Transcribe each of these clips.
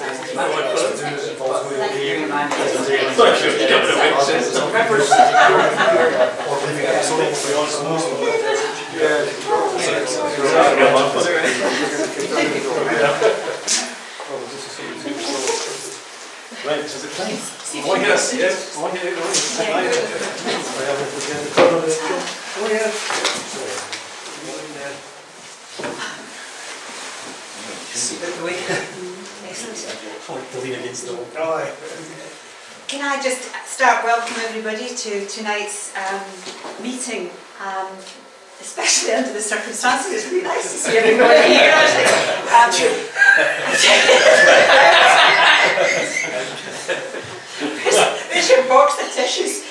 Right, is it time? Oh yes, yes. Oh yeah. Excellent. To lean against the wall. Can I just start welcoming everybody to tonight's meeting, especially under the circumstances. It's really nice to see everybody here. There's your box of tissues.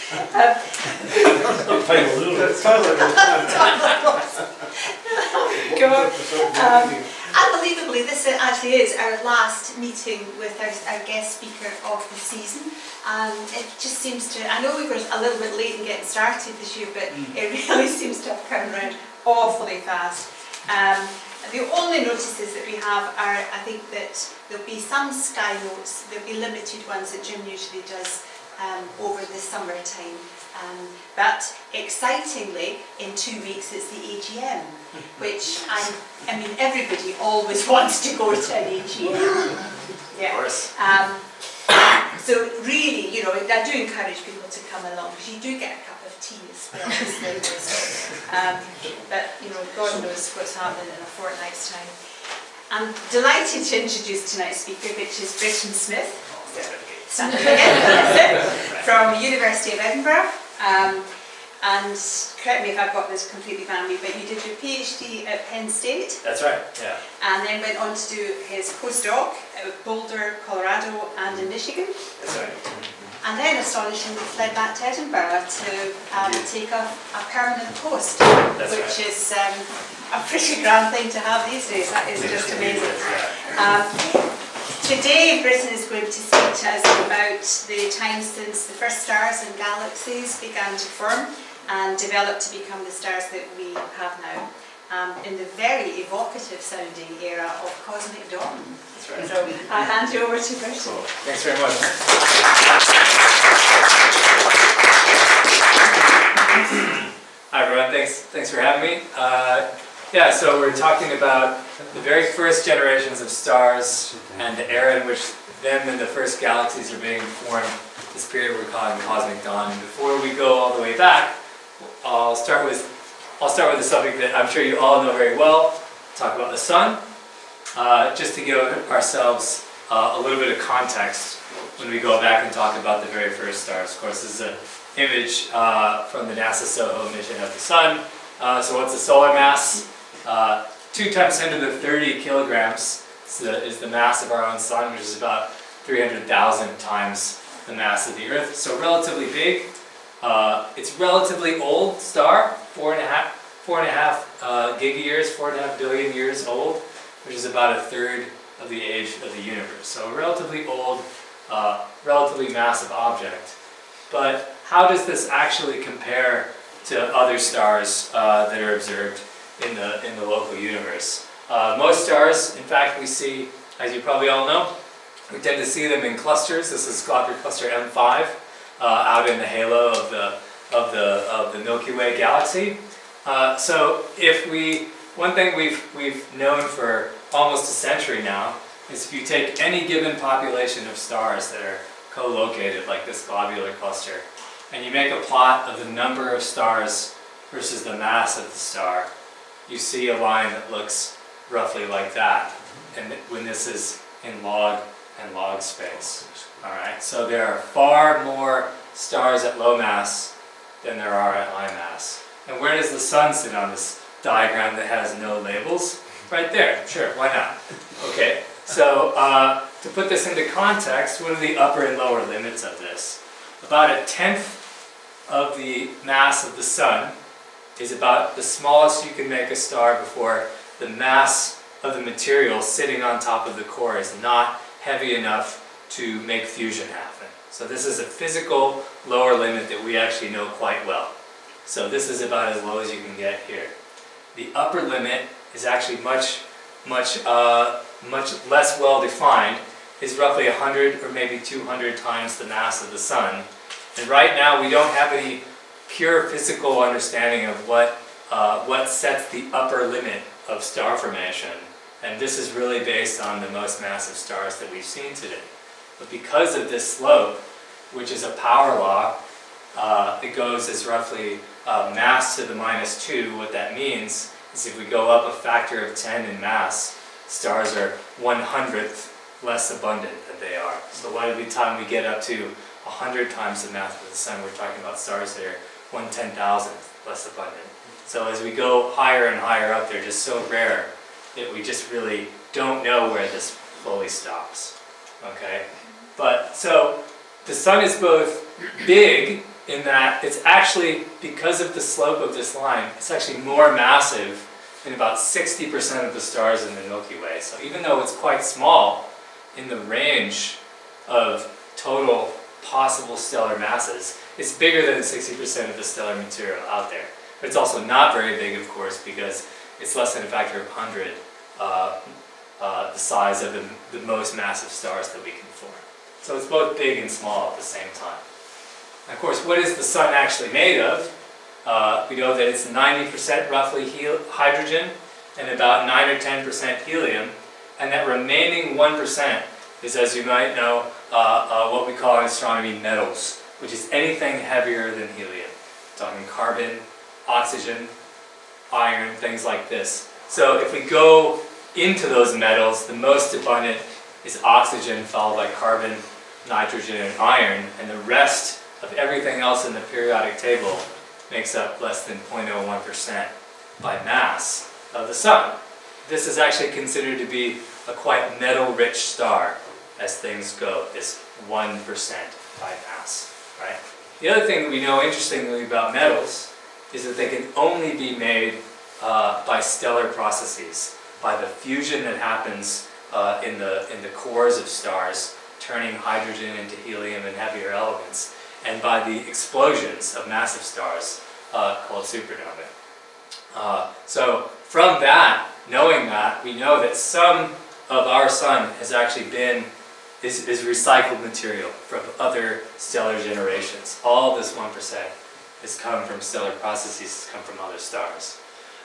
Unbelievably, this actually is our last meeting with our guest speaker of the season. It just seems to, I know we were a little bit late in getting started this year, but it really seems to have come around awfully fast. The only notices that we have are, I think that there'll be some sky notes, there'll be limited ones that Jim usually does over the summertime. But excitingly, in 2 weeks it's the AGM, which I mean everybody always wants to go to an AGM. Yeah. Of course. So really, you know, I do encourage people to come along because you do get a cup of tea as well as but you know, God knows what's happening in a fortnight's time. I'm delighted to introduce tonight's speaker, which is Britton Smith, standing again, from the University of Edinburgh. And correct me if I've got this completely wrong, but you did your PhD at Penn State. That's right, yeah. And then went on to do his postdoc at Boulder, Colorado, and in Michigan. That's right. And then, astonishingly, fled back to Edinburgh to take up a permanent post, which is a pretty grand thing to have these days. That is just amazing. Today, Britton is going to speak to us about the time since the first stars and galaxies began to form and develop to become the stars that we have now, in the very evocative sounding era of cosmic dawn. That's right. So I'll hand you over to Britton. Cool. Thanks very much. Hi everyone, thanks for having me. Yeah, so we're talking about the very first generations of stars and the era in which them and the first galaxies are being formed, this period we're calling cosmic dawn. And before we go all the way back, I'll start with a subject that I'm sure you all know very well, talk about the sun, just to give ourselves a little bit of context when we go back and talk about the very first stars. Of course, this is an image from the NASA SOHO mission of the sun. So what's the solar mass? 2 times 10 to the 30 kilograms is the mass of our own sun, which is about 300,000 times the mass of the Earth. So relatively big. It's a relatively old star, 4.5 gigayears, 4.5 billion years old, which is about a third of the age of the universe. So a relatively old, relatively massive object. But how does this actually compare to other stars that are observed in the local universe? Most stars, in fact, we see, as you probably all know, we tend to see them in clusters. This is Globular Cluster M5 out in the halo of the Milky Way galaxy. So one thing we've known for almost a century now is if you take any given population of stars that are co-located like this globular cluster, and you make a plot of the number of stars versus the mass of the star, you see a line that looks roughly like that, and when this is in log and log space. Alright, so there are far more stars at low mass than there are at high mass. And where does the sun sit on this diagram that has no labels? Right there, sure, why not? Okay, so to put this into context, what are the upper and lower limits of this? About 1/10 of the mass of the sun is about the smallest you can make a star before the mass of the material sitting on top of the core is not heavy enough to make fusion happen. So this is a physical lower limit that we actually know quite well. So this is about as low as you can get here. The upper limit is actually much less well defined, is roughly 100 or maybe 200 times the mass of the sun. And right now we don't have any pure physical understanding of what sets the upper limit of star formation. And this is really based on the most massive stars that we've seen today. But because of this slope, which is a power law, it goes as roughly mass to the -2. What that means is if we go up a factor of 10 in mass, stars are 1/100th less abundant than they are. So by the time we get up to 100 times the mass of the sun, we're talking about stars that are 1/10,000th less abundant. So as we go higher and higher up, they're just so rare that we just really don't know where this fully stops. Okay? But so the sun is both big in that it's actually, because of the slope of this line, it's actually more massive than about 60% of the stars in the Milky Way. So even though it's quite small in the range of total possible stellar masses, it's bigger than 60% of the stellar material out there. But it's also not very big, of course, because it's less than a factor of 100 the size of the most massive stars that we can form. So it's both big and small at the same time. And of course, what is the sun actually made of? We know that it's 90% roughly hydrogen and about 9 or 10% helium, and that remaining 1% is, as you might know, what we call in astronomy metals, which is anything heavier than helium. We're talking carbon, oxygen, iron, things like this. So if we go into those metals, the most abundant is oxygen, followed by carbon, nitrogen, and iron, and the rest of everything else in the periodic table makes up less than 0.01% by mass of the sun. This is actually considered to be a quite metal-rich star as things go, this 1% by mass, right? The other thing that we know interestingly about metals is that they can only be made by stellar processes, by the fusion that happens in the cores of stars, turning hydrogen into helium and heavier elements, and by the explosions of massive stars called supernovae. So from that, knowing that, we know that some of our sun has actually is recycled material from other stellar generations. All this 1% has come from stellar processes, has come from other stars.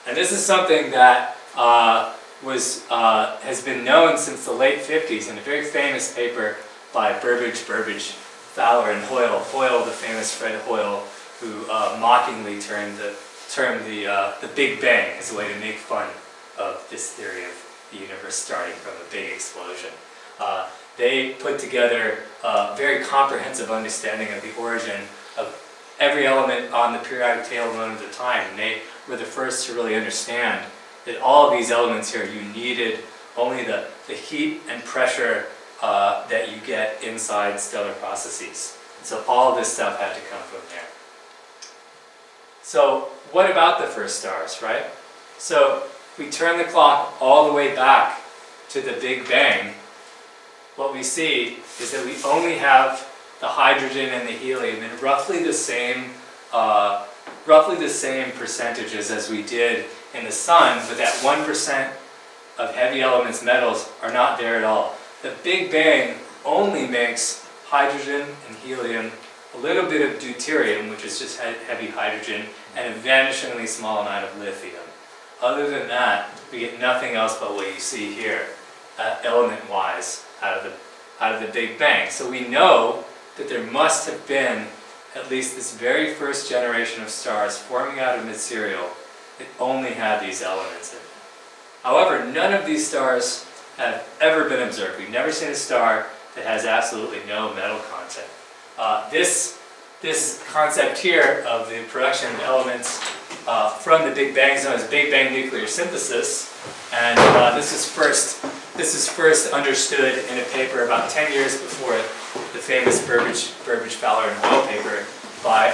And this is something that has been known since the late 50s in a very famous paper by Burbage, Fowler, and Hoyle. Hoyle, the famous Fred Hoyle, who mockingly termed the Big Bang as a way to make fun of this theory of the universe starting from a big explosion. They put together a very comprehensive understanding of the origin of every element on the periodic table known at the time. And they were the first to really understand that all of these elements here, you needed only the heat and pressure that you get inside stellar processes. So all of this stuff had to come from there. So what about the first stars, right? So if we turn the clock all the way back to the Big Bang, what we see is that we only have the hydrogen and the helium in roughly the same percentages as we did in the sun, but that 1% of heavy elements, metals, are not there at all. The Big Bang only makes hydrogen and helium, a little bit of deuterium, which is just heavy hydrogen, and a vanishingly small amount of lithium. Other than that, we get nothing else but what you see here, element-wise, out of the Big Bang. So we know that there must have been at least this very first generation of stars forming out of material that only had these elements in it. However, none of these stars have ever been observed. We've never seen a star that has absolutely no metal content. This concept here of the production of elements from the Big Bang is known as Big Bang nuclear synthesis, and this is first understood in a paper about 10 years before the famous Burbage, Fowler, and Hoyle paper by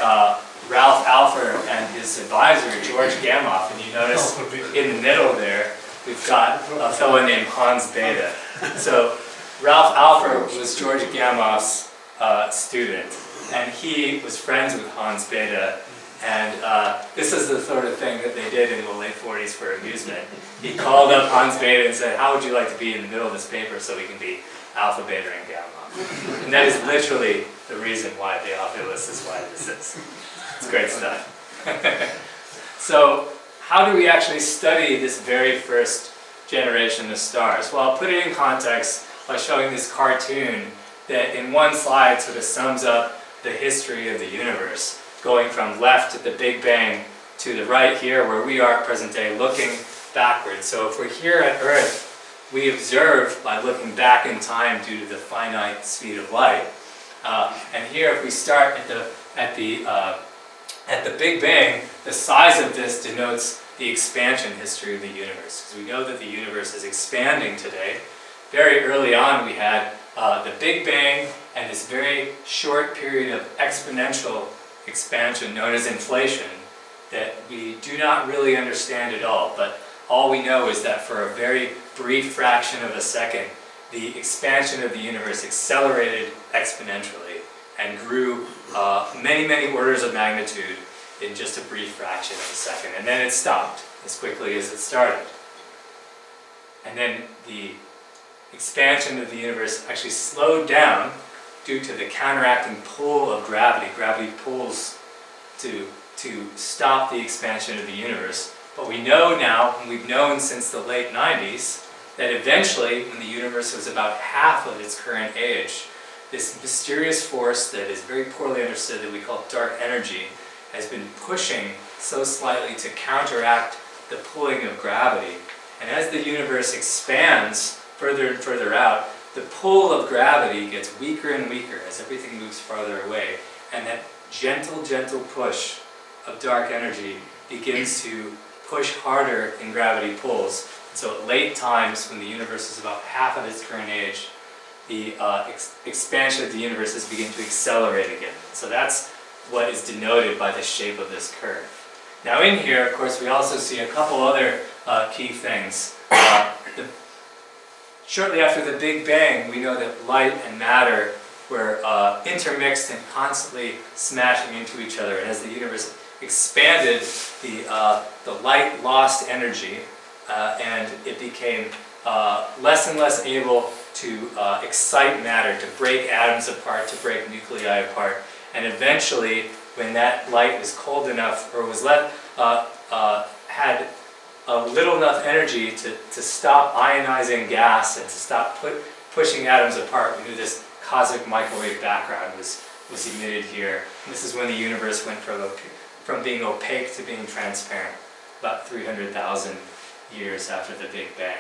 Ralph Alpher and his advisor George Gamow. And you notice in the middle there we've got a fellow named Hans Bethe. So Ralph Alpher was George Gamow's student, and he was friends with Hans Bethe. And this is the sort of thing that they did in the late 40s for amusement. He called up Hans Bethe and said, "How would you like to be in the middle of this paper so we can be alpha, beta, and gamma. And that is literally the reason why the obulus is why this is. It's great stuff. So how do we actually study this very first generation of stars? Well, I'll put it in context by showing this cartoon that in one slide sort of sums up the history of the universe, going from left at the Big Bang to the right here where we are at present day, looking backwards. So if we're here at Earth, we observe by looking back in time due to the finite speed of light. And here, if we start at the Big Bang, the size of this denotes the expansion history of the universe, because we know that the universe is expanding today. Very early on, we had the Big Bang and this very short period of exponential expansion known as inflation that we do not really understand at all. But all we know is that for a very brief fraction of a second, the expansion of the universe accelerated exponentially and grew many, many orders of magnitude in just a brief fraction of a second. And then it stopped as quickly as it started. And then the expansion of the universe actually slowed down due to the counteracting pull of gravity. Gravity pulls to stop the expansion of the universe. But we know now, and we've known since the late 90s, that eventually, when the universe was about half of its current age, this mysterious force that is very poorly understood that we call dark energy has been pushing so slightly to counteract the pulling of gravity. And as the universe expands further and further out, the pull of gravity gets weaker and weaker as everything moves farther away. And that gentle, gentle push of dark energy begins to push harder than gravity pulls. And so at late times, when the universe is about half of its current age, the expansion of the universe has begun to accelerate again. So that's what is denoted by the shape of this curve. Now in here, of course, we also see a couple other key things. Shortly after the Big Bang, we know that light and matter were intermixed and constantly smashing into each other. And as the universe expanded, the light lost energy and it became less and less able to excite matter, to break atoms apart, to break nuclei apart. And eventually, when that light was cold enough, or was had little enough energy to stop ionizing gas and to stop pushing atoms apart, we knew this cosmic microwave background was emitted here. And this is when the universe went from being opaque to being transparent, about 300,000 years after the Big Bang.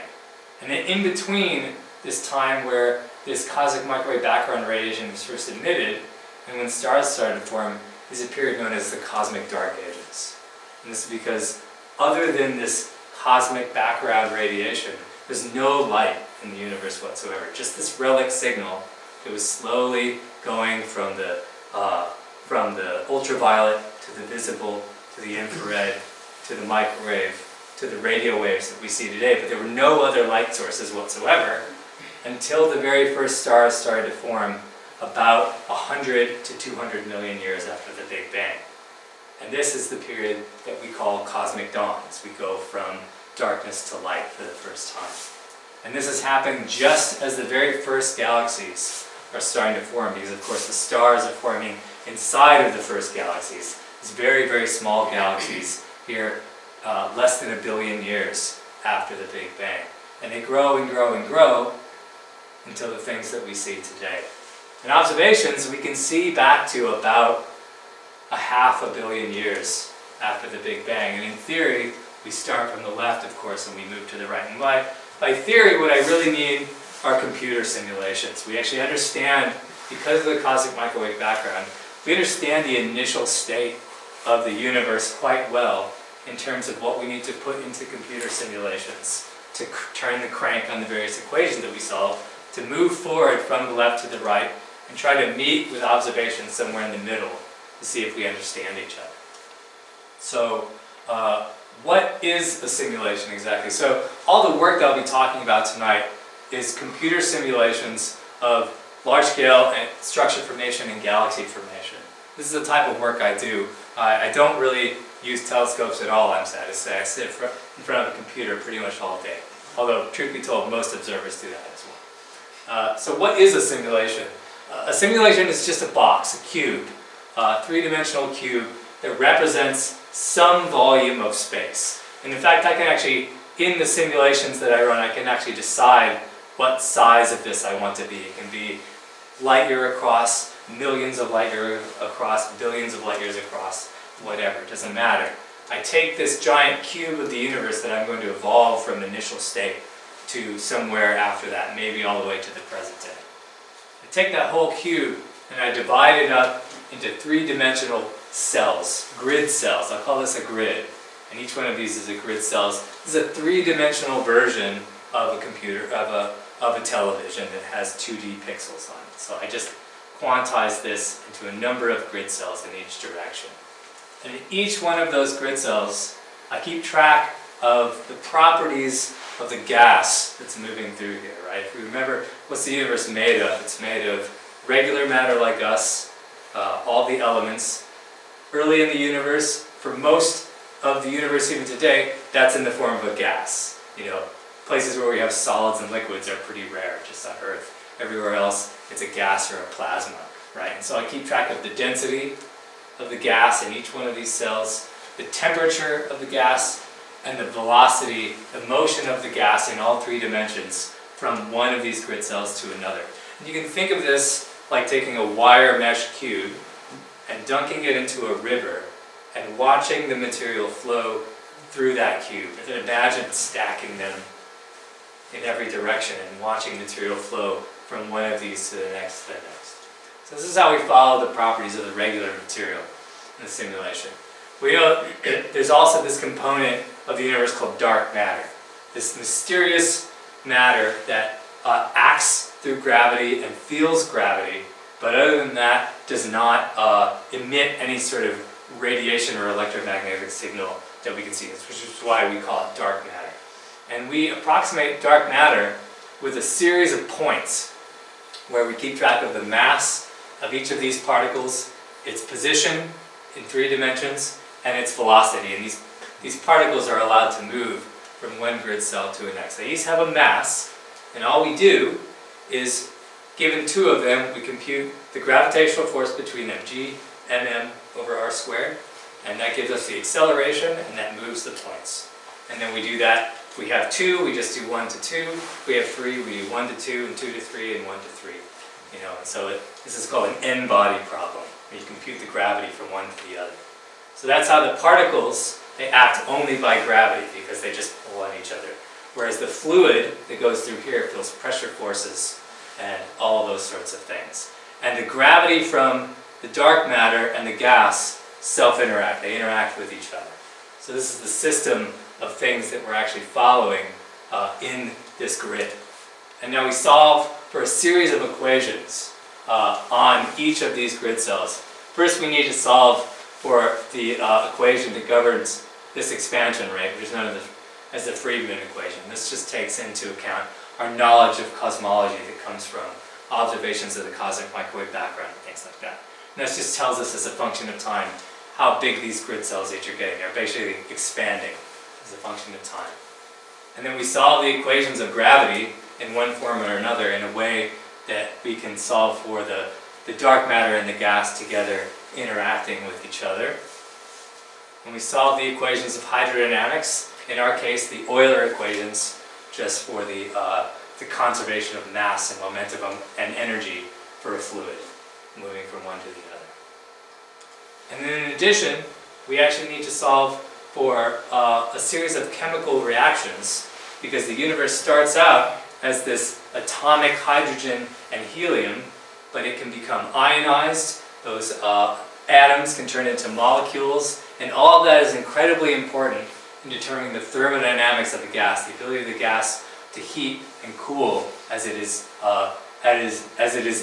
And then in between this time where this cosmic microwave background radiation was first emitted, and when stars started to form, is a period known as the cosmic dark ages. And this is because other than this cosmic background radiation, there's no light in the universe whatsoever. Just this relic signal that was slowly going from the ultraviolet to the visible, to the infrared, to the microwave, to the radio waves that we see today. But there were no other light sources whatsoever until the very first stars started to form about 100 to 200 million years after the Big Bang. And this is the period that we call cosmic dawn, as we go from darkness to light for the first time. And this is happening just as the very first galaxies are starting to form, because of course the stars are forming inside of the first galaxies. These very, very small galaxies here, less than 1 billion years after the Big Bang. And they grow and grow and grow until the things that we see today. In observations, we can see back to about 500 million years after the Big Bang. And in theory, we start from the left, of course, and we move to the right. And by theory, what I really mean are computer simulations. We actually understand, because of the cosmic microwave background, we understand the initial state of the universe quite well in terms of what we need to put into computer simulations to turn the crank on the various equations that we solve, to move forward from the left to the right, and try to meet with observations somewhere in the middle to see if we understand each other. So, what is a simulation exactly? So, all the work that I'll be talking about tonight is computer simulations of large-scale and structure formation and galaxy formation. This is the type of work I do. I don't really use telescopes at all, I'm sad to say. I sit in front of a computer pretty much all day. Although, truth be told, most observers do that as well. So what is a simulation? A simulation is just a box, a cube, a three-dimensional cube that represents some volume of space. And in fact, I can actually, in the simulations that I run, I can actually decide what size of this I want to be. It can be light year across, millions of light years across, billions of light years across, whatever, it doesn't matter. I take this giant cube of the universe that I'm going to evolve from initial state to somewhere after that, maybe all the way to the present day. I take that whole cube and I divide it up into three-dimensional cells, grid cells. I'll call this a grid. And each one of these is a grid cells. This is a three-dimensional version of a computer, of a television that has 2D pixels on it. So I just quantize this into a number of grid cells in each direction. And in each one of those grid cells, I keep track of the properties of the gas that's moving through here, right? If we remember, what's the universe made of? It's made of regular matter like us, all the elements. Early in the universe, for most of the universe even today, that's in the form of a gas. You know, places where we have solids and liquids are pretty rare, just on Earth. Everywhere else, it's a gas or a plasma, right? And so I keep track of the density of the gas in each one of these cells, the temperature of the gas, and the velocity, the motion of the gas in all three dimensions from one of these grid cells to another. And you can think of this like taking a wire mesh cube and dunking it into a river and watching the material flow through that cube. And then imagine stacking them in every direction and watching material flow from one of these to the next to the next. So this is how we follow the properties of the regular material in the simulation. We know that there's also this component of the universe called dark matter. This mysterious matter that acts through gravity and feels gravity, but other than that does not emit any sort of radiation or electromagnetic signal that we can see, which is why we call it dark matter. And we approximate dark matter with a series of points where we keep track of the mass of each of these particles, its position in three dimensions, and its velocity. And these particles are allowed to move from one grid cell to the next. They each have a mass, and all we do is, given two of them, we compute the gravitational force between them, g mm over r squared, and that gives us the acceleration, and that moves the points. And then we do that. If we have 2, we just do 1 to 2. If we have 3, we do 1 to 2, and 2 to 3, and 1 to 3. You know, and so this is called an n-body problem, where you compute the gravity from one to the other. So that's how the particles, they act only by gravity, because they just pull on each other. Whereas the fluid that goes through here feels pressure forces and all those sorts of things. And the gravity from the dark matter and the gas self-interact. They interact with each other. So this is the system of things that we're actually following in this grid. And now we solve for a series of equations on each of these grid cells. First, we need to solve for the equation that governs this expansion rate, which is known as the Friedmann equation. This just takes into account our knowledge of cosmology that comes from observations of the cosmic microwave background and things like that. And this just tells us as a function of time how big these grid cells each are getting. They're basically expanding as a function of time. And then we solve the equations of gravity in one form or another in a way that we can solve for the dark matter and the gas together interacting with each other. And we solve the equations of hydrodynamics, in our case the Euler equations, just for the conservation of mass and momentum and energy for a fluid moving from one to the other. And then in addition, we actually need to solve for a series of chemical reactions, because the universe starts out as this atomic hydrogen and helium, but it can become ionized. Those atoms can turn into molecules, and all of that is incredibly important in determining the thermodynamics of the gas, the ability of the gas to heat and cool as it is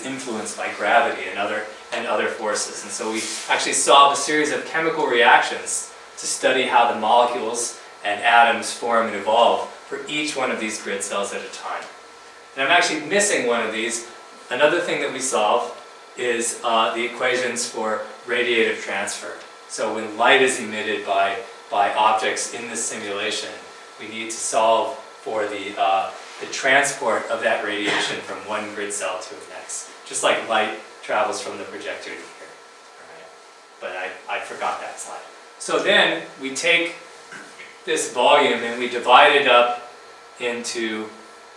influenced by gravity and other forces. And so we actually solve a series of chemical reactions to study how the molecules and atoms form and evolve for each one of these grid cells at a time. And I'm actually missing one of these. Another thing that we solve is the equations for radiative transfer. So when light is emitted by objects in this simulation, we need to solve for the the transport of that radiation from one grid cell to the next, just like light travels from the projector to here. All right. But I forgot that slide. So then we take this volume and we divide it up into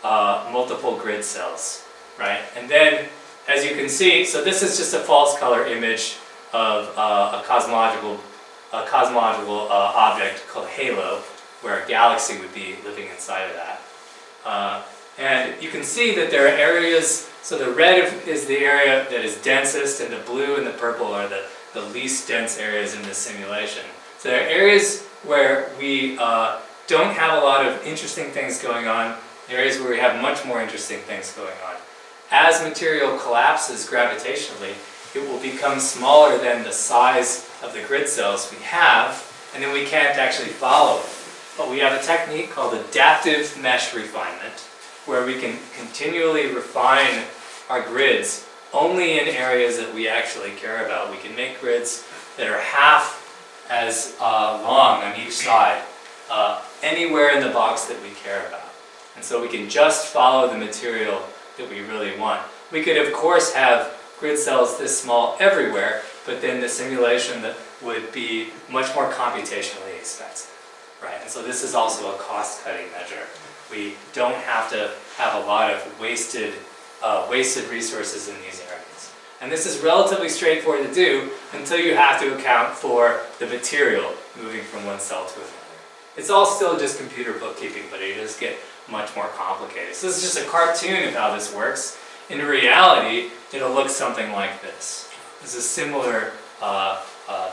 multiple grid cells, right? And then, as you can see, so this is just a false color image of a cosmological object called halo, where a galaxy would be living inside of that. And you can see that there are areas, so the red is the area that is densest, and the blue and the purple are the least dense areas in this simulation. So there are areas where we don't have a lot of interesting things going on, areas where we have much more interesting things going on. As material collapses gravitationally, it will become smaller than the size of the grid cells we have, and then we can't actually follow it. But we have a technique called adaptive mesh refinement, where we can continually refine our grids only in areas that we actually care about. We can make grids that are half as long on each side, anywhere in the box that we care about. And so we can just follow the material that we really want. We could, of course, have grid cells this small everywhere, but then the simulation that would be much more computationally expensive, right? And so this is also a cost-cutting measure. We don't have to have a lot of wasted resources in these areas. And this is relatively straightforward to do until you have to account for the material moving from one cell to another. It's all still just computer bookkeeping, but it does get much more complicated. So this is just a cartoon of how this works. In reality, it'll look something like this. This is similar,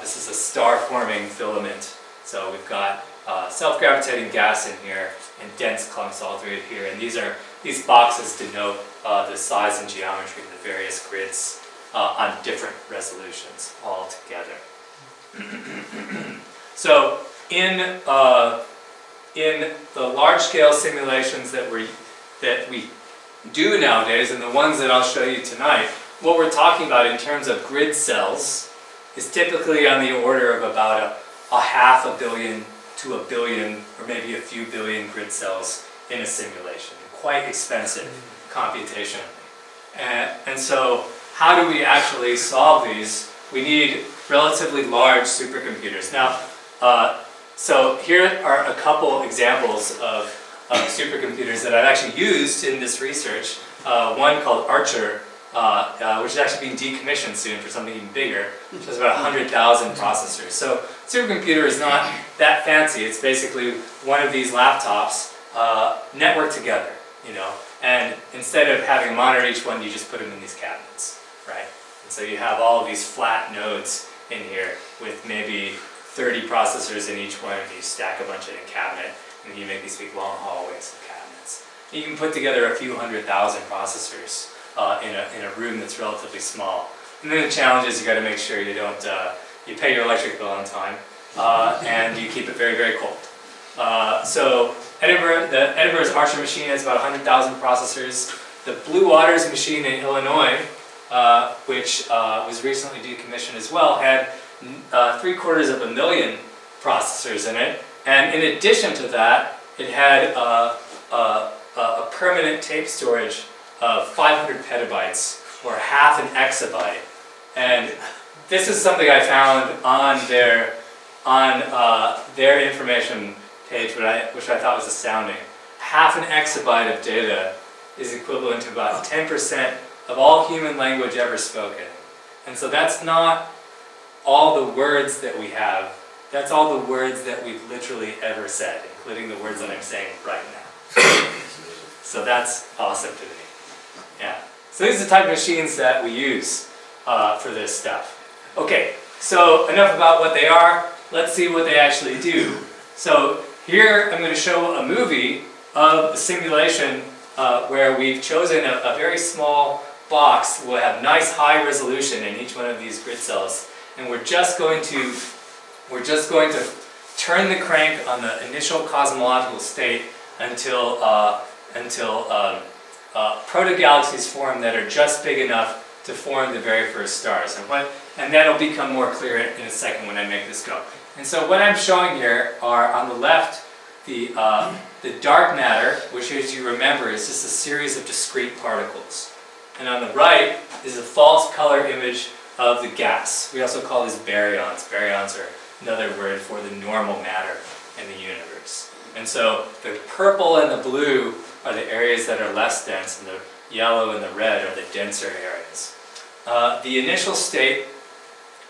this is a star-forming filament. So we've got self-gravitating gas in here and dense clumps all through it here. And these boxes denote the size and geometry of the various grids on different resolutions all together. So in the large-scale simulations that we do nowadays, and the ones that I'll show you tonight, what we're talking about in terms of grid cells is typically on the order of about a half a billion to a billion, or maybe a few billion grid cells in a simulation. Quite expensive computationally. And so how do we actually solve these? We need relatively large supercomputers. Now, so here are a couple examples of supercomputers that I've actually used in this research. One called Archer, which is actually being decommissioned soon for something even bigger, which has about 100,000 processors. So supercomputer is not that fancy. It's basically one of these laptops networked together, you know. And instead of having a monitor each one, you just put them in these cabinets, right? And so you have all of these flat nodes in here with maybe 30 processors in each one, and you stack a bunch in a cabinet, and you make these big long hallways of cabinets. You can put together a few 100,000 processors in a room that's relatively small. And then the challenge is you got to make sure you don't you pay your electric bill on time, and you keep it very, very cold. So Edinburgh's Archer machine has about 100,000 processors. The Blue Waters machine in Illinois, which was recently decommissioned as well, had 750,000 processors in it. And in addition to that, it had a permanent tape storage of 500 petabytes, or half an exabyte. And this is something I found on their information page, which I thought was astounding. Half an exabyte of data is equivalent to about 10% of all human language ever spoken. And so that's not all the words that we have. That's all the words that we've literally ever said, including the words that I'm saying right now. So that's awesome to me. Yeah. So these are the type of machines that we use for this stuff. Okay, so enough about what they are. Let's see what they actually do. So here I'm going to show a movie of a simulation where we've chosen a very small box. We'll have nice high resolution in each one of these grid cells, and we're just going to turn the crank on the initial cosmological state until proto-galaxies form that are just big enough to form the very first stars. And that'll become more clear in a second when I make this go. And so what I'm showing here are, on the left, the the dark matter, which as you remember is just a series of discrete particles. And on the right is a false color image of the gas. We also call these baryons. Baryons are another word for the normal matter in the universe. And so the purple and the blue are the areas that are less dense, and the yellow and the red are the denser areas. The initial state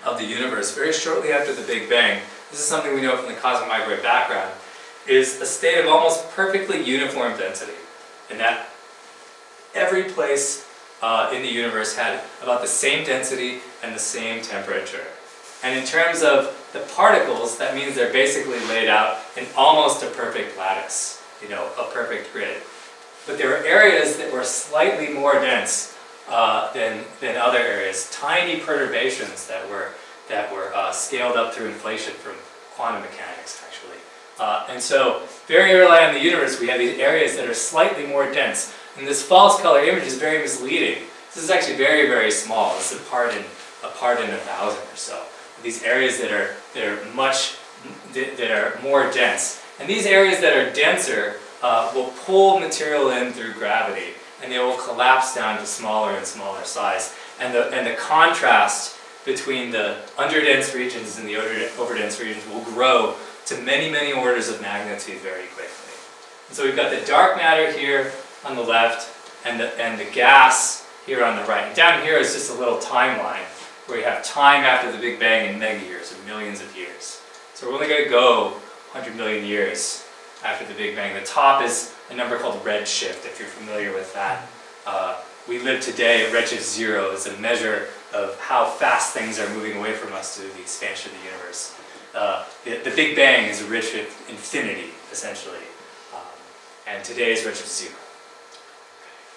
of the universe, very shortly after the Big Bang, this is something we know from the cosmic microwave background, is a state of almost perfectly uniform density, in that every place in the universe had about the same density and the same temperature. And in terms of the particles, that means they're basically laid out in almost a perfect lattice, a perfect grid. But there were areas that were slightly more dense than other areas, tiny perturbations that were scaled up through inflation from quantum mechanics, actually. And so very early on in the universe, we have these areas that are slightly more dense. And this false color image is very misleading. This is actually very, very small. This is a part in 1,000 or so. These areas that are more dense. And these areas that are denser will pull material in through gravity, and they will collapse down to smaller and smaller size. And the contrast between the underdense regions and the overdense regions will grow to many, many orders of magnitude very quickly. And so we've got the dark matter here on the left, and the gas here on the right. And down here is just a little timeline where you have time after the Big Bang in mega years, or millions of years. So we're only going to go 100 million years after the Big Bang. The top is a number called redshift, if you're familiar with that. We live today at redshift 0. It's a measure of how fast things are moving away from us through the expansion of the universe. The Big Bang is a redshift infinity, essentially. And today is redshift 0.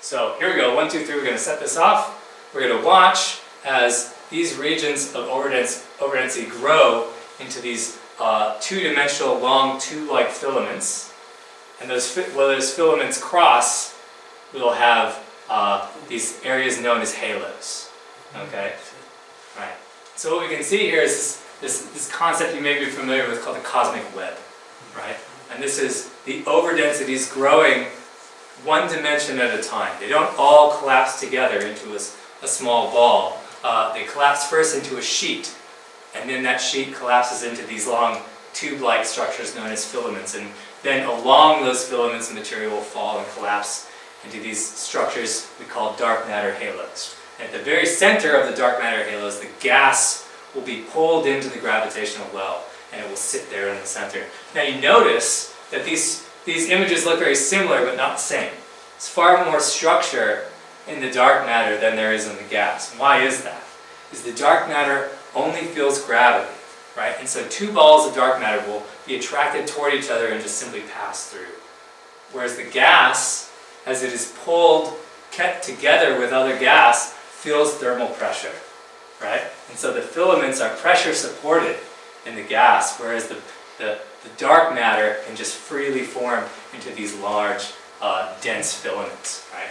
So here we go, 1, 2, 3, we're going to set this off. We're going to watch as these regions of overdensity grow into these two-dimensional long tube-like filaments. And where those filaments cross, we'll have these areas known as halos. Okay? Right. So what we can see here is this concept you may be familiar with called the cosmic web. Right? And this is the overdensities growing one dimension at a time. They don't all collapse together into a small ball. They collapse first into a sheet, and then that sheet collapses into these long tube-like structures known as filaments, and then along those filaments the material will fall and collapse into these structures we call dark matter halos. And at the very center of the dark matter halos, the gas will be pulled into the gravitational well, and it will sit there in the center. Now you notice that these images look very similar but not the same. There's far more structure in the dark matter than there is in the gas. Why is that? Because the dark matter only feels gravity, right? And so two balls of dark matter will be attracted toward each other and just simply pass through. Whereas the gas, as it is pulled, kept together with other gas, feels thermal pressure, right? And so the filaments are pressure supported in the gas, whereas the dark matter can just freely form into these large, dense filaments, right?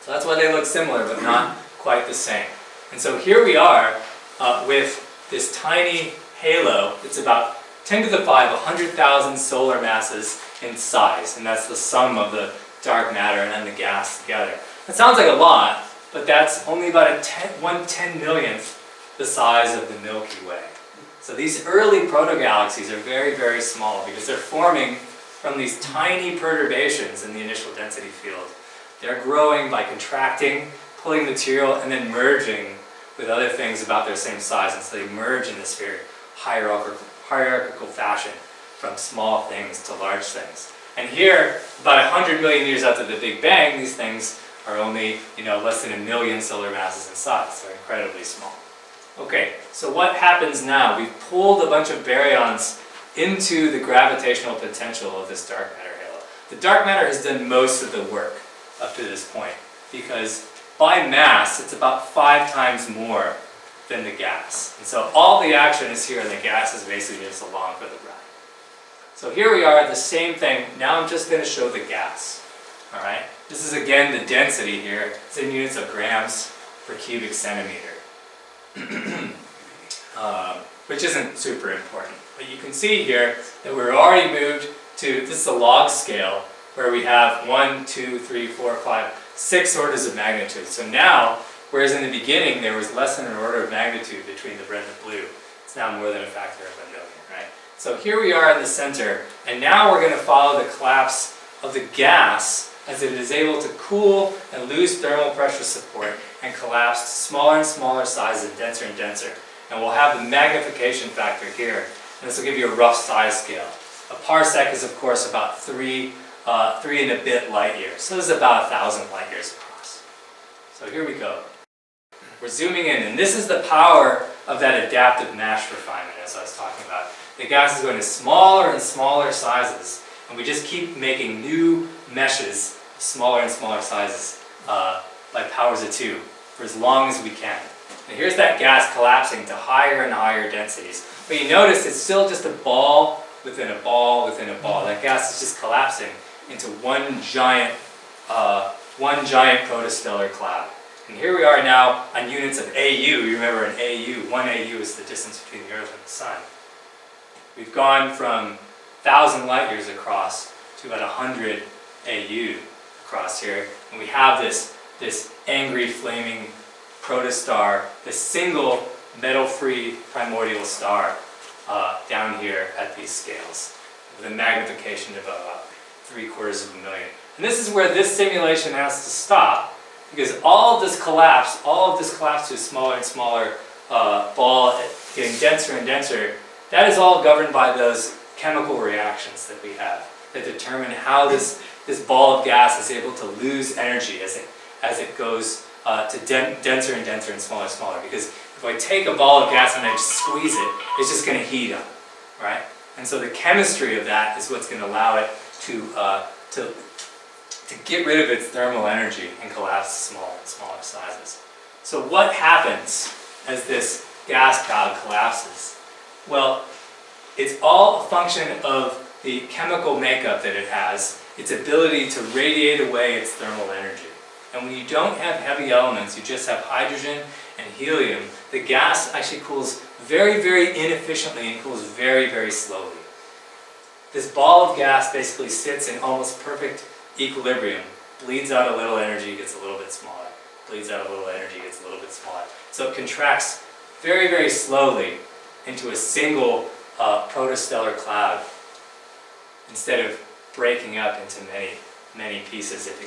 So that's why they look similar, but not quite the same. And so here we are with this tiny halo. It's about 10 to the 5, 100,000 solar masses in size, and that's the sum of the dark matter and the gas together. That sounds like a lot, but that's only about 1/10,000,000th the size of the Milky Way. So these early protogalaxies are very, very small because they're forming from these tiny perturbations in the initial density field. They're growing by contracting, pulling material, and then merging with other things about their same size. And so they merge in this very hierarchical fashion from small things to large things. And here, about 100 million years after the Big Bang, these things are only less than 1 million solar masses in size. They're incredibly small. Okay, so what happens now? We've pulled a bunch of baryons into the gravitational potential of this dark matter halo. The dark matter has done most of the work up to this point because by mass it's about 5 times more than the gas. And so all the action is here and the gas is basically just along for the ride. So here we are at the same thing. Now I'm just going to show the gas. Alright? This is again the density here. It's in units of grams per cubic centimeter. Which isn't super important. But you can see here that we're already moved to, this is a log scale, where we have 1, 2, 3, 4, 5, 6 orders of magnitude. So now, whereas in the beginning there was less than an order of magnitude between the red and the blue, it's now more than a factor of 1 million, right? So here we are in the center, and now we're going to follow the collapse of the gas as it is able to cool and lose thermal pressure support and collapse to smaller and smaller sizes, denser and denser. And we'll have the magnification factor here, and this will give you a rough size scale. A parsec is, of course, about 3 and a bit light years. So this is about 1,000 light years across. So here we go. We're zooming in, and this is the power of that adaptive mesh refinement, as I was talking about. The gas is going to smaller and smaller sizes, and we just keep making new meshes, smaller and smaller sizes, by powers of 2, for as long as we can. And here's that gas collapsing to higher and higher densities. But you notice it's still just a ball within a ball within a ball. That gas is just collapsing into one giant protostellar cloud. And here we are now on units of AU. You remember an AU, 1 AU is the distance between the Earth and the Sun. We've gone from 1,000 light years across to about 100 AU across here. And we have this angry flaming protostar, this single metal-free primordial star down here at these scales, with a magnification of about 3/4 of a million. And this is where this simulation has to stop, because all of this collapse to a smaller and smaller ball, getting denser and denser, that is all governed by those chemical reactions that we have that determine how this ball of gas is able to lose energy as it goes to denser and denser and smaller and smaller. Because if I take a ball of gas and I just squeeze it, it's just going to heat up, right? And so the chemistry of that is what's going to allow it to get rid of its thermal energy and collapse to smaller and smaller sizes. So what happens as this gas cloud collapses? Well, it's all a function of the chemical makeup that it has, its ability to radiate away its thermal energy. And when you don't have heavy elements, you just have hydrogen and helium, the gas actually cools very, very inefficiently and cools very, very slowly. This ball of gas basically sits in almost perfect equilibrium, bleeds out a little energy, gets a little bit smaller, bleeds out a little energy, gets a little bit smaller. So it contracts very, very slowly into a single protostellar cloud instead of breaking up into many, many pieces. If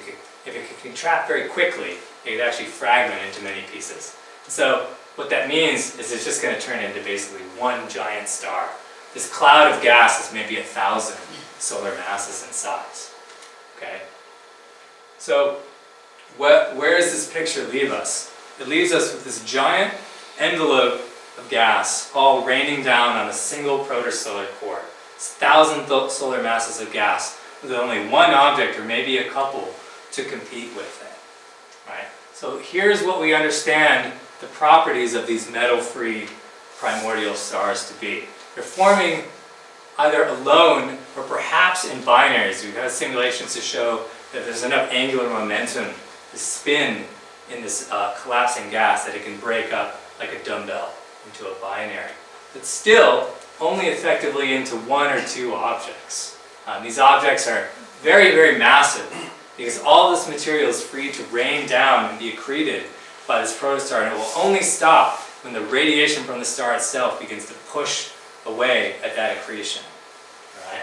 it could contract very quickly, it could actually fragment into many pieces. So what that means is it's just going to turn into basically one giant star. This cloud of gas is maybe 1,000 solar masses in size. Okay? So where does this picture leave us? It leaves us with this giant envelope of gas all raining down on a single protostellar core. It's 1,000 solar masses of gas with only one object or maybe a couple to compete with it. Right? So here's what we understand the properties of these metal-free primordial stars to be. They're forming either alone or perhaps in binaries. We've had simulations to show that there's enough angular momentum to spin in this collapsing gas that it can break up like a dumbbell into a binary. But still, only effectively into 1 or 2 objects. These objects are very, very massive because all this material is free to rain down and be accreted by this protostar, and it will only stop when the radiation from the star itself begins to push away at that accretion. Right?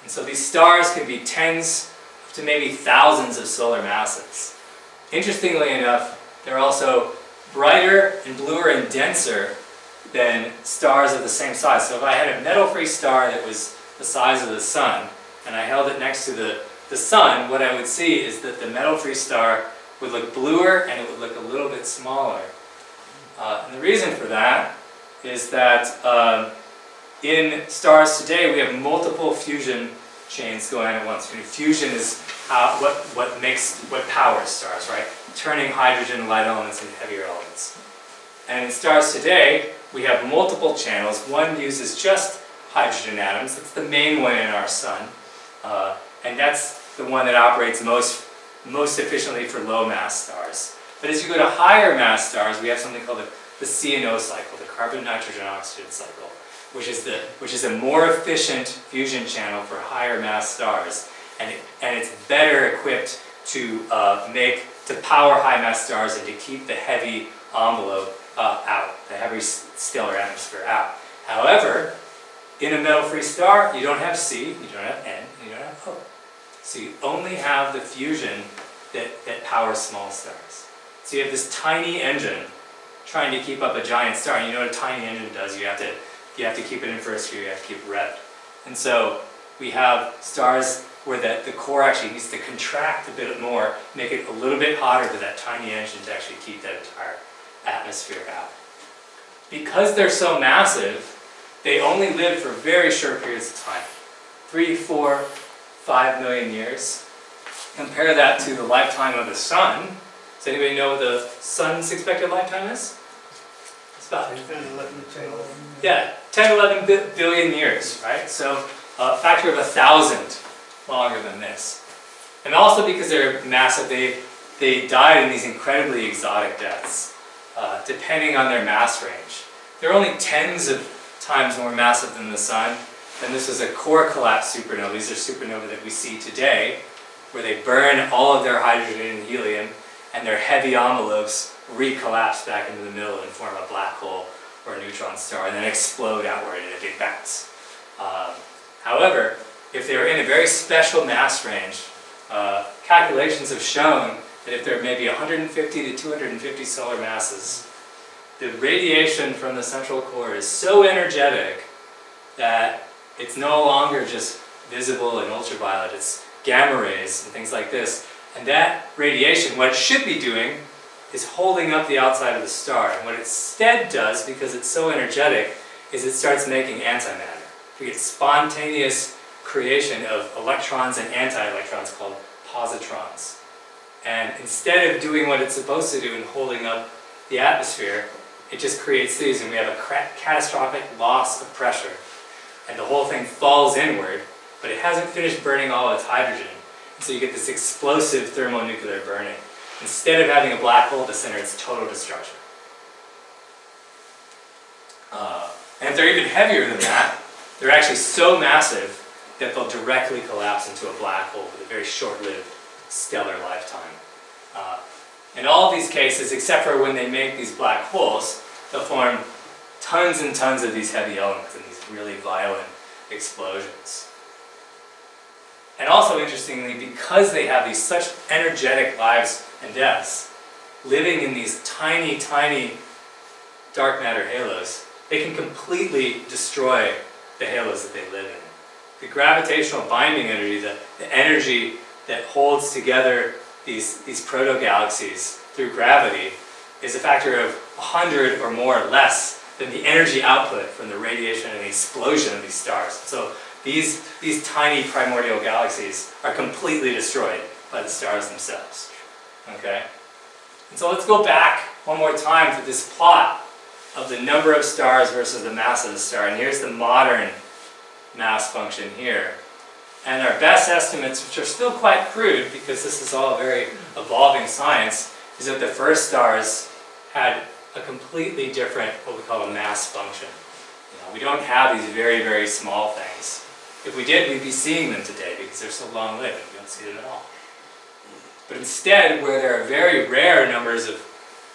And so these stars can be tens to maybe thousands of solar masses. Interestingly enough, they're also brighter and bluer and denser than stars of the same size. So if I had a metal-free star that was the size of the Sun, and I held it next to the Sun, what I would see is that the metal-free star would look bluer and it would look a little bit smaller. And the reason for that is that in stars today we have multiple fusion chains going on at once. Fusion is what powers stars, right? Turning hydrogen light elements into heavier elements. And in stars today, we have multiple channels. One uses just hydrogen atoms. That's the main one in our Sun. And that's the one that operates most efficiently for low mass stars. But as you go to higher mass stars, we have something called the CNO cycle, the carbon-nitrogen-oxygen cycle. which is a more efficient fusion channel for higher mass stars, and it's better equipped to power high mass stars and to keep the heavy envelope out, the heavy stellar atmosphere out. However, in a metal-free star, you don't have C, you don't have N, and you don't have O. So you only have the fusion that powers small stars. So you have this tiny engine trying to keep up a giant star, and you know what a tiny engine does? You have to keep it in first gear, you have to keep it revved. And so we have stars where the core actually needs to contract a bit more, make it a little bit hotter for that tiny engine to actually keep that entire atmosphere out. Because they're so massive, they only live for very short periods of time. 3, 4, 5 million years. Compare that to the lifetime of the sun. Does anybody know what the sun's expected lifetime is? It's about 10, 11 billion years, right? So a factor of 1,000 longer than this. And also because they're massive, they died in these incredibly exotic deaths, depending on their mass range. They're only tens of times more massive than the sun, and this is a core collapse supernova. These are supernovae that we see today, where they burn all of their hydrogen and helium, and their heavy envelopes recollapse back into the middle and form a black hole or a neutron star, and then explode outward in a big bounce. However, if they're in a very special mass range, calculations have shown that if there are maybe 150 to 250 solar masses, the radiation from the central core is so energetic that it's no longer just visible in ultraviolet, it's gamma rays and things like this. And that radiation, what it should be doing, is holding up the outside of the star. And what it instead does, because it's so energetic, is it starts making antimatter. We get spontaneous creation of electrons and anti-electrons called positrons. And instead of doing what it's supposed to do and holding up the atmosphere, it just creates these, and we have a catastrophic loss of pressure. And the whole thing falls inward, but it hasn't finished burning all its hydrogen. And so you get this explosive thermonuclear burning. Instead of having a black hole at the center, it's total destruction. And if they're even heavier than that, they're actually so massive that they'll directly collapse into a black hole with a very short-lived stellar lifetime. In all of these cases, except for when they make these black holes, they'll form tons and tons of these heavy elements and these really violent explosions. And also interestingly, because they have these such energetic lives and deaths, living in these tiny, tiny dark matter halos, they can completely destroy the halos that they live in. The gravitational binding energy, the energy that holds together these proto-galaxies through gravity, is a factor of 100 or more less than the energy output from the radiation and the explosion of these stars. So these tiny primordial galaxies are completely destroyed by the stars themselves. Okay? And so let's go back one more time to this plot of the number of stars versus the mass of the star. And here's the modern mass function here. And our best estimates, which are still quite crude because this is all very evolving science, is that the first stars had a completely different, what we call a mass function. We don't have these very, very small things. If we did, we'd be seeing them today because they're so long-lived and we don't see them at all. But instead, where there are very rare numbers of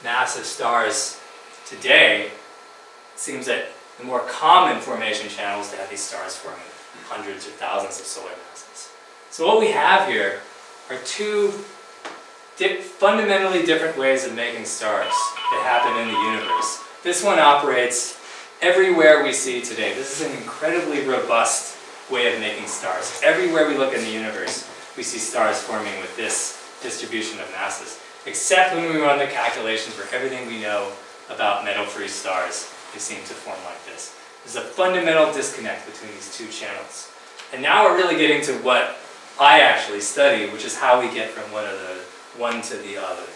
massive stars today, it seems that the more common formation channels to have these stars forming hundreds or thousands of solar masses. So what we have here are two fundamentally different ways of making stars that happen in the universe. This one operates everywhere we see today. This is an incredibly robust way of making stars. Everywhere we look in the universe, we see stars forming with this distribution of masses, except when we run the calculations for everything we know about metal-free stars. They seem to form like this. There's a fundamental disconnect between these two channels. And now we're really getting to what I actually study, which is how we get from one to the other.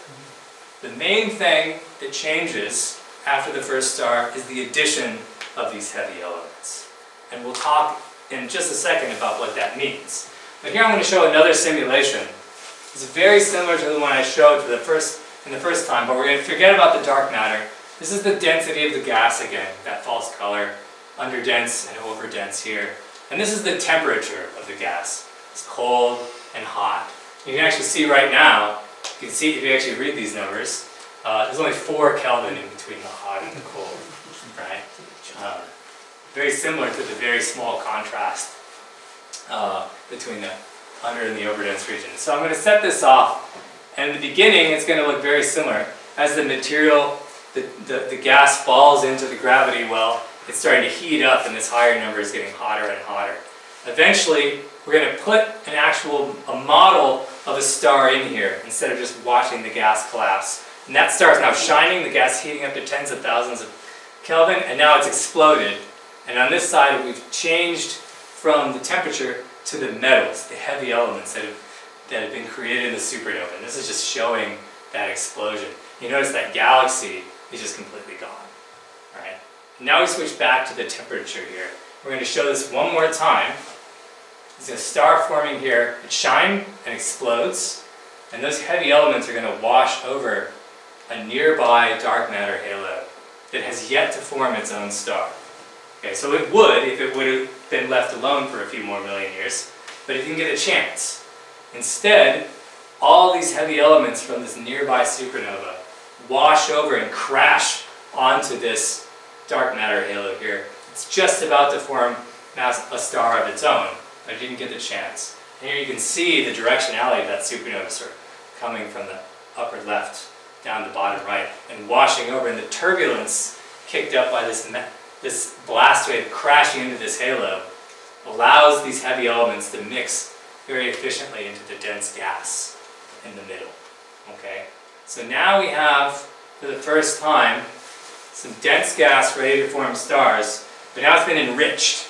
The main thing that changes after the first star is the addition of these heavy elements. And we'll talk in just a second about what that means. But here I'm going to show another simulation. It's very similar to the one I showed in the first time, but we're going to forget about the dark matter. This is the density of the gas again, that false color. underdense and overdense here. And this is the temperature of the gas. It's cold and hot. You can actually see right now, you can see if you actually read these numbers, there's only 4 Kelvin in between the hot and the cold, right? Very similar to the very small contrast between the under and the overdense region. So I'm going to set this off, and in the beginning it's going to look very similar. As the material, the gas falls into the gravity well, it's starting to heat up, and this higher number is getting hotter and hotter. Eventually, we're going to put a model of a star in here instead of just watching the gas collapse. And that star is now shining, the gas heating up to tens of thousands of Kelvin, and now it's exploded. And on this side, we've changed from the temperature to the metals, the heavy elements that have been created in the supernova. And this is just showing that explosion. You notice that galaxy is just completely gone. Right? Now we switch back to the temperature here. We're going to show this one more time. There's a star forming here. It shines and explodes, and those heavy elements are going to wash over a nearby dark matter halo that has yet to form its own star. Okay, so it would if it would have been left alone for a few more million years, but it didn't get a chance. Instead, all these heavy elements from this nearby supernova wash over and crash onto this dark matter halo here. It's just about to form a star of its own, but it didn't get the chance. And here you can see the directionality of that supernova sort of coming from the upper left down the bottom right and washing over, and the turbulence kicked up by this blast wave crashing into this halo allows these heavy elements to mix very efficiently into the dense gas in the middle. Okay? So now we have, for the first time, some dense gas ready to form stars, but now it's been enriched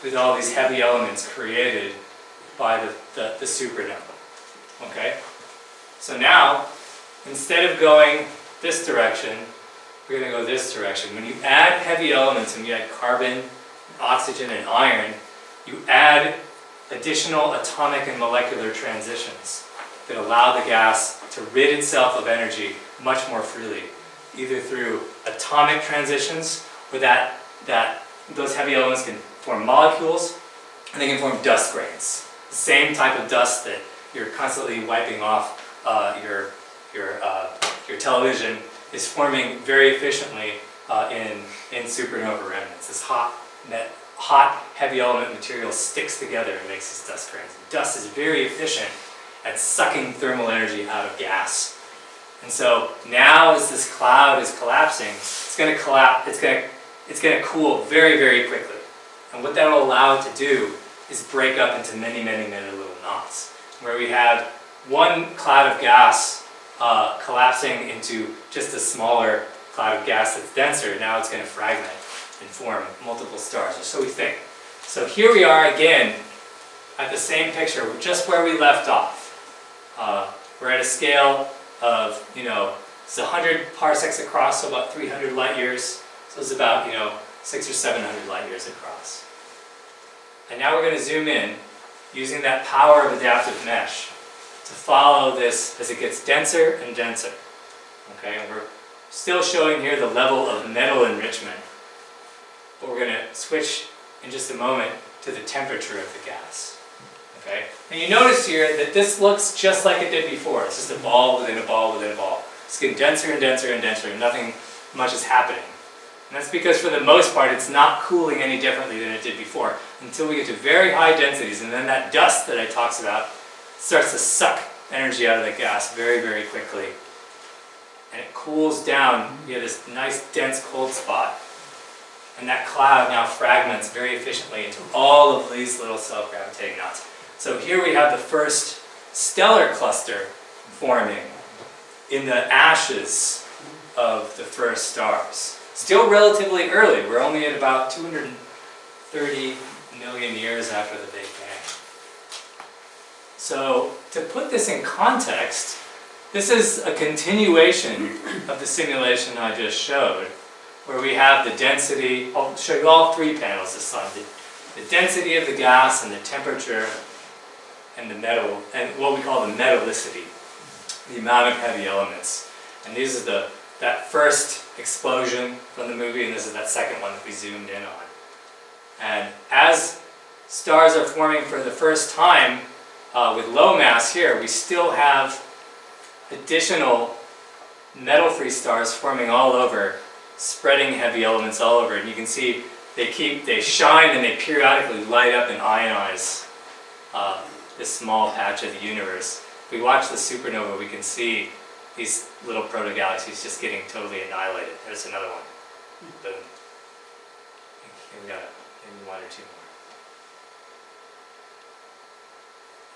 with all these heavy elements created by the supernova. Okay? So now, instead of going this direction, we're going to go this direction. When you add heavy elements, when you add carbon, oxygen, and iron, you add additional atomic and molecular transitions that allow the gas to rid itself of energy much more freely, either through atomic transitions, or those heavy elements can form molecules, and they can form dust grains. The same type of dust that you're constantly wiping off your television is forming very efficiently in supernova remnants. This hot, heavy element material sticks together and makes these dust grains. Dust is very efficient at sucking thermal energy out of gas. And so now, as this cloud is collapsing, it's going to collapse. It's going to cool very, very quickly. And what that will allow it to do is break up into many, many, many little knots, where we have one cloud of gas collapsing into just a smaller cloud of gas that's denser. Now it's going to fragment and form multiple stars, or so we think. So here we are again at the same picture, just where we left off. We're at a scale of, it's 100 parsecs across, so about 300 light years. So it's about, 600 or 700 light years across. And now we're going to zoom in using that power of adaptive mesh to follow this as it gets denser and denser. Okay, and we're still showing here the level of metal enrichment, but we're going to switch in just a moment to the temperature of the gas. Okay, and you notice here that this looks just like it did before. It's just a ball within a ball within a ball. It's getting denser and denser and denser, and nothing much is happening. And that's because for the most part it's not cooling any differently than it did before, until we get to very high densities, and then that dust that I talked about starts to suck energy out of the gas very, very quickly. And it cools down. You have this nice dense cold spot, and that cloud now fragments very efficiently into all of these little self-gravitating knots. So here we have the first stellar cluster forming in the ashes of the first stars. Still relatively early. We're only at about 230 million years after the Big Bang. So to put this in context, this is a continuation of the simulation I just showed, where we have the density. I'll show you all three panels this time. The density of the gas and the temperature and the metal, and what we call the metallicity, the amount of heavy elements. And these are that first explosion from the movie, and this is that second one that we zoomed in on. And as stars are forming for the first time with low mass here, we still have additional metal-free stars forming all over, spreading heavy elements all over. And you can see they shine and they periodically light up and ionize this small patch of the universe. If we watch the supernova, we can see these little proto-galaxies just getting totally annihilated. There's another one. Boom. Here we got maybe one or two more.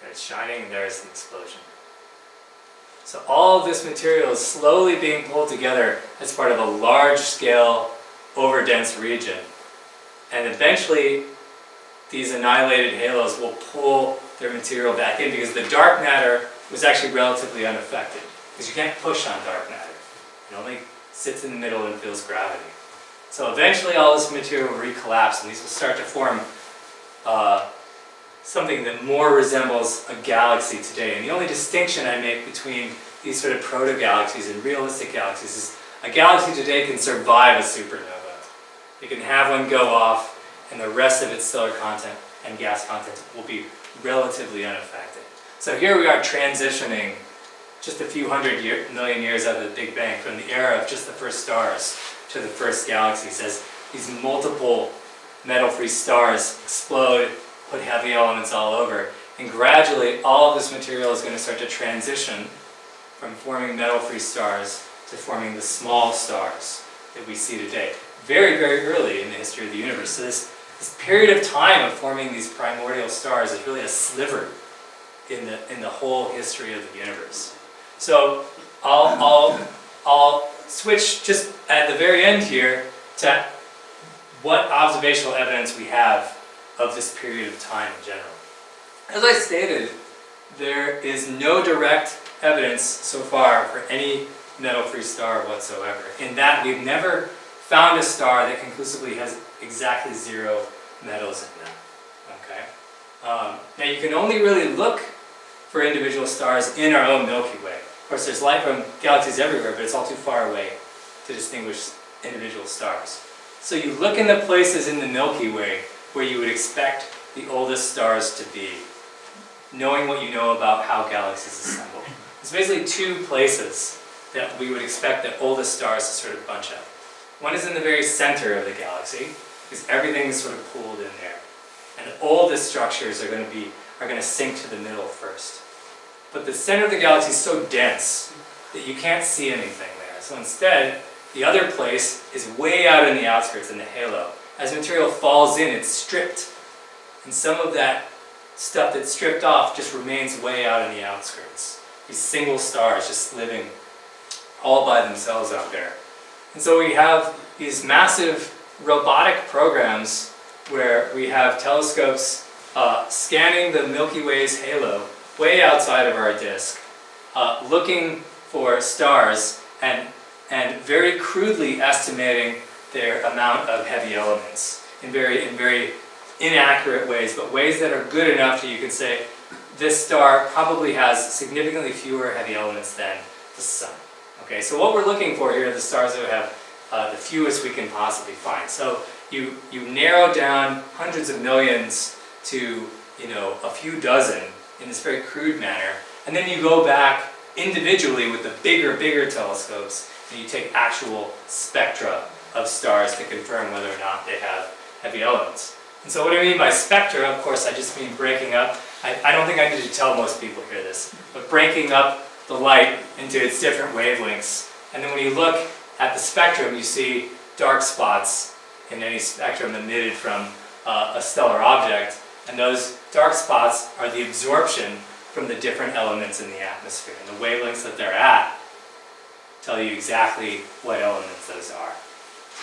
There it's shining, and there's the explosion. So all of this material is slowly being pulled together as part of a large-scale, overdense region. And eventually, these annihilated halos will pull their material back in, because the dark matter was actually relatively unaffected. Because you can't push on dark matter. It only sits in the middle and feels gravity. So eventually all this material will recollapse, and these will start to form something that more resembles a galaxy today. And the only distinction I make between these sort of proto-galaxies and realistic galaxies is a galaxy today can survive a supernova. It can have one go off, and the rest of its stellar content and gas content will be relatively unaffected. So here we are transitioning just a few million years out of the Big Bang, from the era of just the first stars to the first galaxies, as these multiple metal-free stars explode, put heavy elements all over, and gradually all of this material is going to start to transition from forming metal-free stars to forming the small stars that we see today, very, very early in the history of the universe. So this period of time of forming these primordial stars is really a sliver in the whole history of the universe. So I'll switch just at the very end here to what observational evidence we have of this period of time in general. As I stated, there is no direct evidence so far for any metal-free star whatsoever, in that we've never found a star that conclusively has exactly 0 metals in them. Okay? Now you can only really look for individual stars in our own Milky Way. Of course, there's light from galaxies everywhere, but it's all too far away to distinguish individual stars. So you look in the places in the Milky Way where you would expect the oldest stars to be, knowing what you know about how galaxies assemble. There's basically 2 places that we would expect the oldest stars to sort of bunch up. One is in the very center of the galaxy, because everything is sort of pooled in there. And the oldest structures are going to sink to the middle first. But the center of the galaxy is so dense that you can't see anything there. So instead, the other place is way out in the outskirts, in the halo. As material falls in, it's stripped. And some of that stuff that's stripped off just remains way out in the outskirts. These single stars just living all by themselves out there. And so we have these massive robotic programs where we have telescopes scanning the Milky Way's halo way outside of our disk, looking for stars and very crudely estimating their amount of heavy elements in very inaccurate ways, but ways that are good enough that you can say this star probably has significantly fewer heavy elements than the Sun. Okay, so what we're looking for here are the stars that have the fewest we can possibly find. So you narrow down hundreds of millions to a few dozen in this very crude manner, and then you go back individually with the bigger telescopes, and you take actual spectra of stars to confirm whether or not they have heavy elements. And so what I mean by spectra, of course, I just mean breaking up. I don't think I need to tell most people here this, but breaking up the light into its different wavelengths. And then when you look at the spectrum, you see dark spots in any spectrum emitted from a stellar object. And those dark spots are the absorption from the different elements in the atmosphere. And the wavelengths that they're at tell you exactly what elements those are.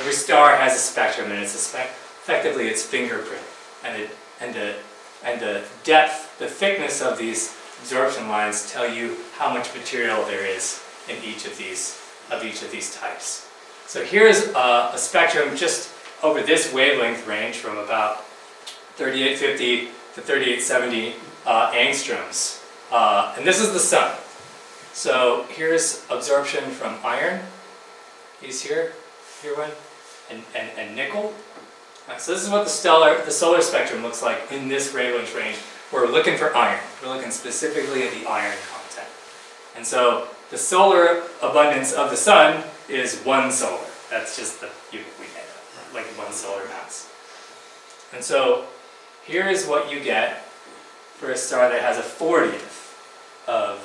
Every star has a spectrum, and it's effectively its fingerprint. And the depth, the thickness of these absorption lines tell you how much material there is in each of these types. So here's a spectrum just over this wavelength range from about 3850 to 3870 angstroms. And this is the Sun. So here's absorption from iron. He's here one, and nickel. Right, so this is what the solar spectrum looks like in this wavelength range. We're looking for iron. We're looking specifically at the iron content. And so the solar abundance of the sun is 1 solar. That's just the unit we get, like 1 solar mass. And so here's what you get for a star that has a 40th of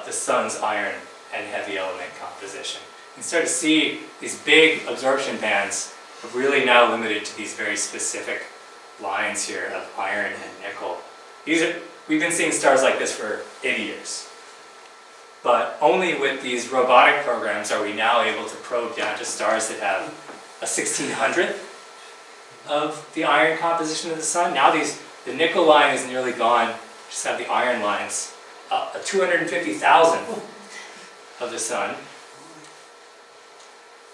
the sun's iron and heavy element composition. You start to see these big absorption bands are really now limited to these very specific lines here of iron and nickel. We've been seeing stars like this for 80 years. But only with these robotic programs are we now able to probe down to stars that have a 1600th of the iron composition of the sun. Now the nickel line is nearly gone, just have the iron lines. A 250,000th of the sun.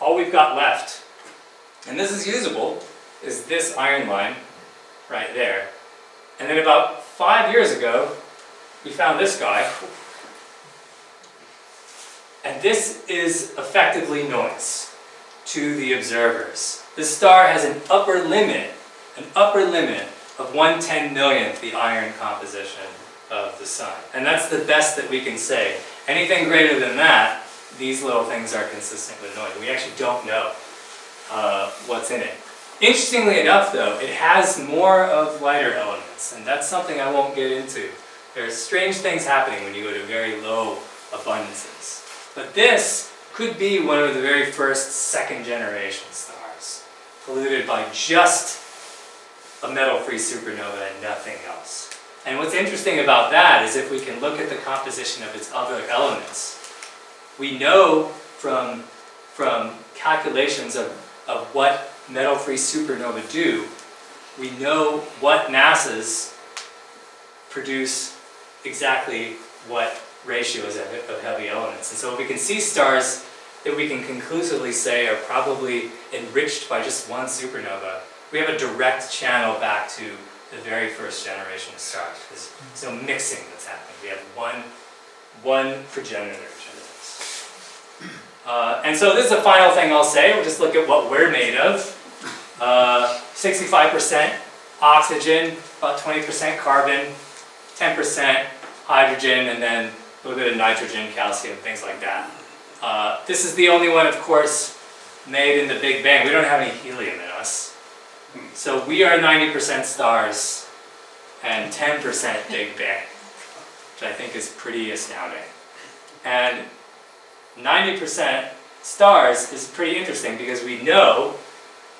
All we've got left, and this is usable, is this iron line right there. And then about 5 years ago, we found this guy. And this is effectively noise to the observers. This star has an upper limit of 1/10 millionth the iron composition of the sun. And that's the best that we can say. Anything greater than that, these little things are consistent with noise. We actually don't know what's in it. Interestingly enough though, it has more of lighter elements, and that's something I won't get into. There's strange things happening when you go to very low abundances. But this could be one of the very first second generation stars, polluted by just a metal-free supernova and nothing else. And what's interesting about that is if we can look at the composition of its other elements, we know from calculations of what metal-free supernova do, we know what masses produce exactly what ratios of heavy elements. And so we can see stars that we can conclusively say are probably enriched by just one supernova. We have a direct channel back to the very first generation of stars. There's no mixing that's happening. We have one progenitor genetics. And so this is the final thing I'll say. We'll just look at what we're made of. 65% oxygen, about 20% carbon, 10% hydrogen, and then a little bit of nitrogen, calcium, things like that. This is the only one, of course, made in the Big Bang. We don't have any helium in us. So we are 90% stars and 10% Big Bang, which I think is pretty astounding. And 90% stars is pretty interesting because we know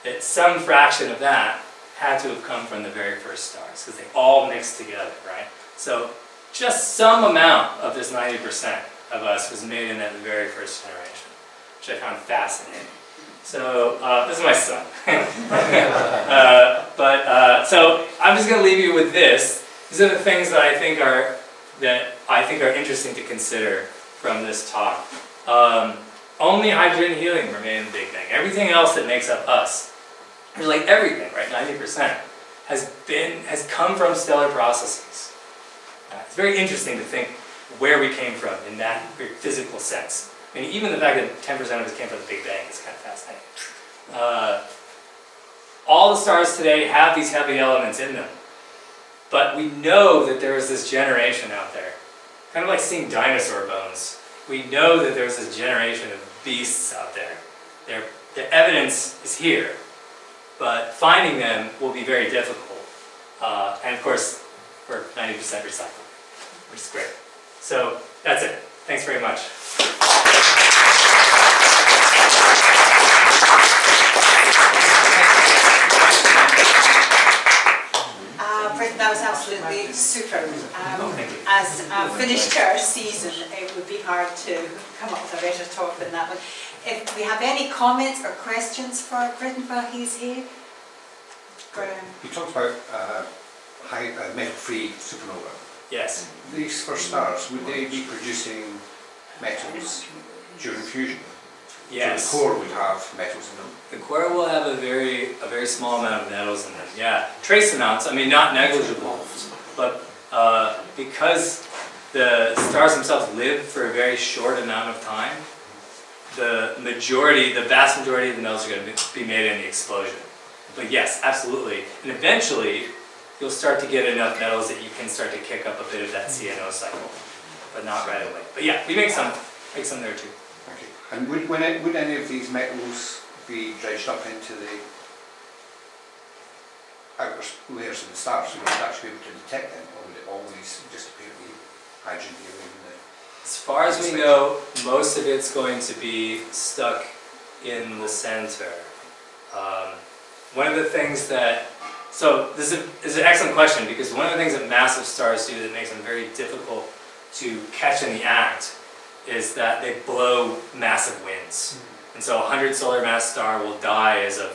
that some fraction of that had to have come from the very first stars because they all mixed together, right? So just some amount of this 90% of us was made in that very first generation, which I found fascinating. So this is my son. So I'm just going to leave you with this. These are the things that I think are interesting to consider from this talk. Only hydrogen and helium remain in the Big Bang. Everything else that makes up us, like everything, right, 90%, has come from stellar processes. It's very interesting to think where we came from in that physical sense. I mean, even the fact that 10% of us came from the Big Bang is kind of fascinating. All the stars today have these heavy elements in them. But we know that there is this generation out there, kind of like seeing dinosaur bones. We know that there's this generation of beasts out there. The evidence is here, but finding them will be very difficult. And of course, we're 90% recycled, which is great. So that's it. Thanks very much. Britton, that was absolutely super. Thank you. As finished our season, it would be hard to come up with a better talk than that one. If we have any comments or questions for Britton while he's here. You talked about metal-free supernova. Yes. These first stars, would they be producing metals during fusion? Yes. So the core would have metals in them. The core will have a very small amount of metals in them. Yeah, trace amounts. I mean, not negligible, but because the stars themselves live for a very short amount of time, the vast majority of the metals are going to be made in the explosion. But yes, absolutely. And eventually, you'll start to get enough metals that you can start to kick up a bit of that CNO cycle, but not right away. But yeah, we make some there too. Okay. And would any of these metals be dredged up into the outer layers of the stars, so you would actually be able to detect them, or would it always just appear to be hydrogen, helium, and As far as we know, most of it's going to be stuck in the center. One of the things that, so this is an excellent question, because one of the things that massive stars do that makes them very difficult to catch in the act is that they blow massive winds. And so a 100 solar mass star will die as a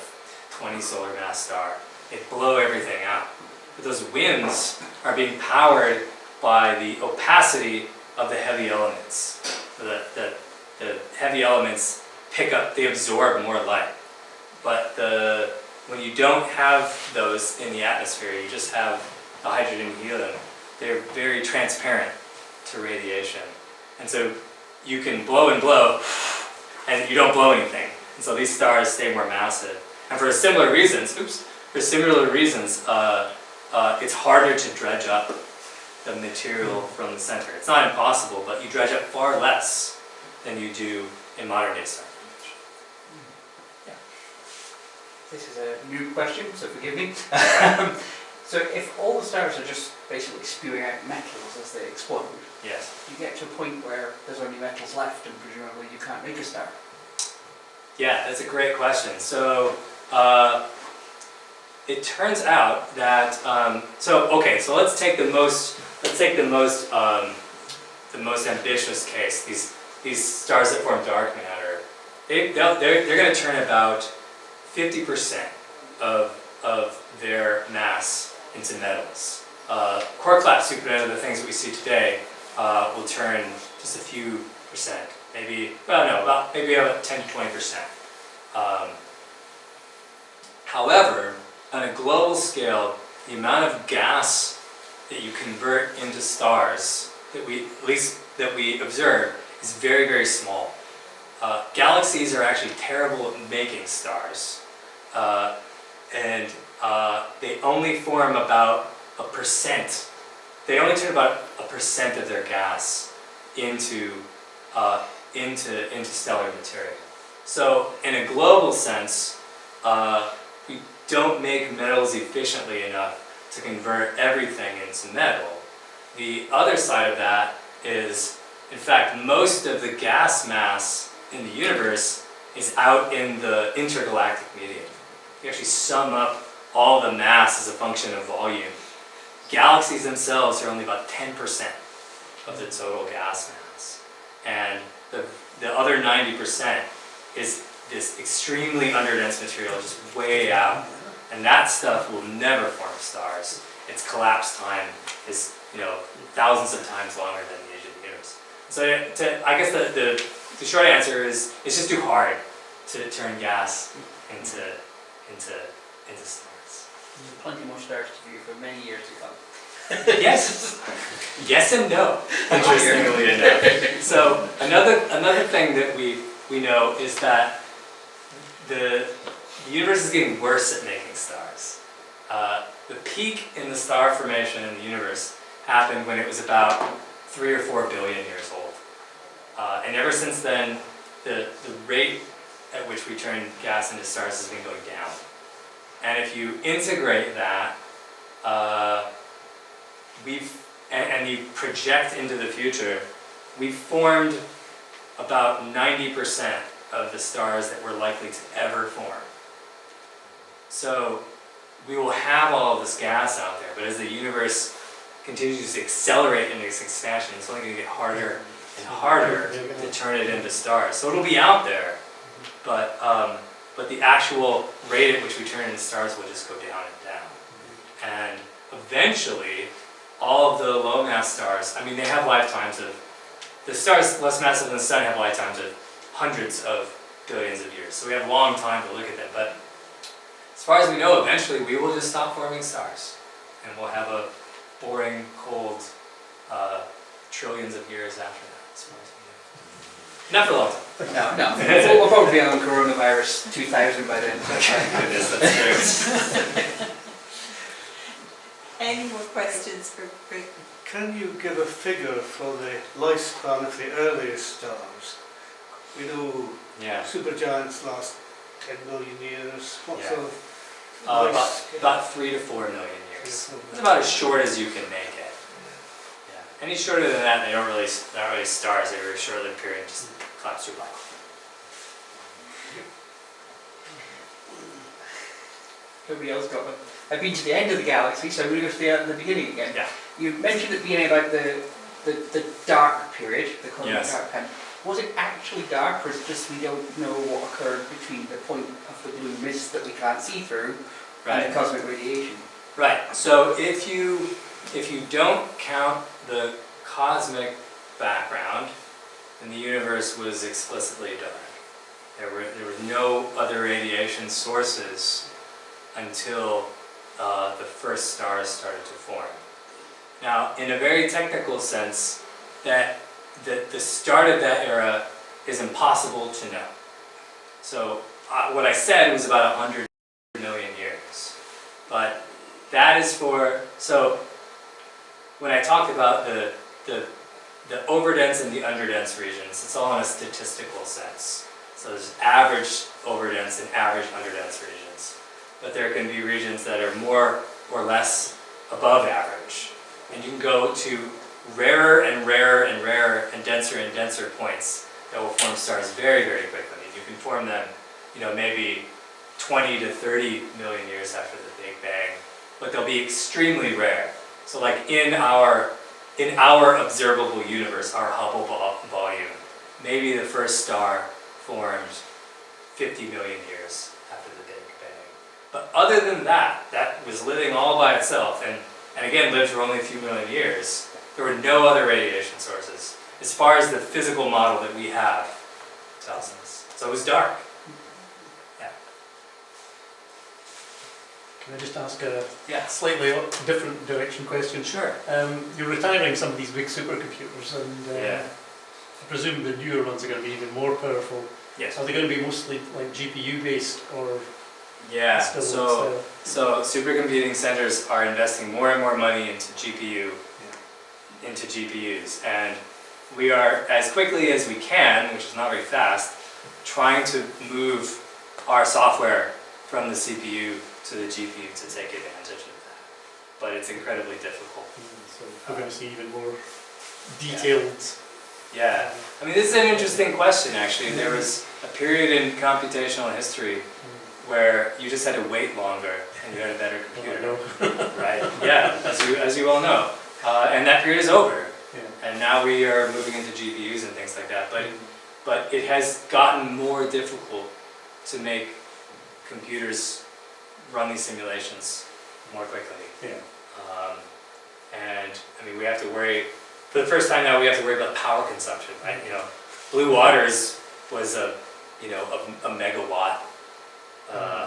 20 solar mass star. They blow everything out. But those winds are being powered by the opacity of the heavy elements. The heavy elements pick up, they absorb more light. But when you don't have those in the atmosphere, you just have the hydrogen and helium, they're very transparent to radiation. And so you can blow and blow, and you don't blow anything. And so these stars stay more massive. And for similar reasons, it's harder to dredge up the material from the center. It's not impossible, but you dredge up far less than you do in modern day star formation. Yeah. This is a new question, so forgive me. So if all the stars are just basically spewing out metals as they explode, Yes. you get to a point where there's only metals left and presumably you can't make a star. Yeah, that's a great question. So it turns out that so let's take the most ambitious case. These stars that form dark matter, they're going to turn about 50% of their mass into metals. Core collapse supernova, the things that we see today, will turn just a few percent, maybe about 10 to 20%. However, on a global scale, the amount of gas that you convert into stars that we observe is very, very small. Galaxies are actually terrible at making stars, and they only form about 1%. They only turn about 1% of their gas into stellar material. So, in a global sense, we don't make metals efficiently enough to convert everything into metal. The other side of that is, in fact, most of the gas mass in the universe is out in the intergalactic medium. You actually sum up all the mass as a function of volume. Galaxies themselves are only about 10% of the total gas mass. And the other 90% is this extremely underdense material just way out. And that stuff will never form stars. Its collapse time is, thousands of times longer than the age of the universe. So I guess the short answer is it's just too hard to turn gas into stars. There's plenty more stars to view for many years to come. Yes and no, interestingly enough. So another thing that we know is that the universe is getting worse at making stars. The peak in the star formation in the universe happened when it was about 3 or 4 billion years old. And ever since then, the rate at which we turn gas into stars has been going down. And if you integrate that, and you project into the future, we've formed about 90% of the stars that we're likely to ever form. So we will have all of this gas out there, but as the universe continues to accelerate in its expansion, it's only going to get harder and harder to turn it into stars. So it'll be out there, but the actual rate at which we turn into stars will just go down and down. And eventually, all of the low mass stars, they have lifetimes of, the stars less massive than the sun have lifetimes of hundreds of billions of years. So we have a long time to look at them. But as far as we know, eventually we will just stop forming stars. And we'll have a boring, cold trillions of years after that, as far as we know. Not for long. No, we'll probably be on coronavirus 2000 by then. Goodness, that's true. Any more questions for Britton? Can you give a figure for the lifespan of the earliest stars? We know Yeah. supergiants last 10 million years. What Yeah. sort of About 3 to 4 million years. It's about as short as you can make it. Yeah. Any shorter than that, they're not really stars. They were a short-lived period and just collapse through black hole. Nobody else got one. I've been to the end of the galaxy, so I'm going to go to the beginning again. Yeah. You mentioned at the beginning about the dark period, the cosmic Yes. dark time. Was it actually dark, or is it just we don't know what occurred between the point of the blue mist that we can't see through and the cosmic radiation? Right. So if you don't count the cosmic background, then the universe was explicitly dark. There were no other radiation sources until the first stars started to form. Now, in a very technical sense, that the start of that era is impossible to know. So what I said was about 100 million years. But that is so when I talked about the overdense and the underdense regions, it's all in a statistical sense. So there's average overdense and average underdense regions. But there can be regions that are more or less above average. And you can go to rarer and rarer and rarer and denser points that will form stars very, very quickly. And you can form them, maybe 20 to 30 million years after the Big Bang, but they'll be extremely rare. So like in our observable universe, our Hubble volume, maybe the first star formed 50 million years after the Big Bang. But other than that was living all by itself, and again lived for only a few million years. There were no other radiation sources, as far as the physical model that we have tells us. So it was dark. Yeah. Can I just ask a Yeah. slightly different direction question? Sure. You're retiring some of these big supercomputers, and Yeah. I presume the newer ones are going to be even more powerful. Yes. Are they going to be mostly like GPU based, or Yeah. still? So supercomputing centers are investing more and more money into GPUs, and we are, as quickly as we can, which is not very fast, trying to move our software from the CPU to the GPU to take advantage of that. But it's incredibly difficult. So we're going to see even more detailed. Yeah. I mean, this is an interesting question, actually. There was a period in computational history where you just had to wait longer and you had a better computer. Right? Yeah, as you all know. And that period is over. Yeah. And now we are moving into GPUs and things like that. But it has gotten more difficult to make computers run these simulations more quickly. Yeah. And I mean, we have to worry, for the first time now, we have to worry about power consumption, right? Blue Waters was a megawatt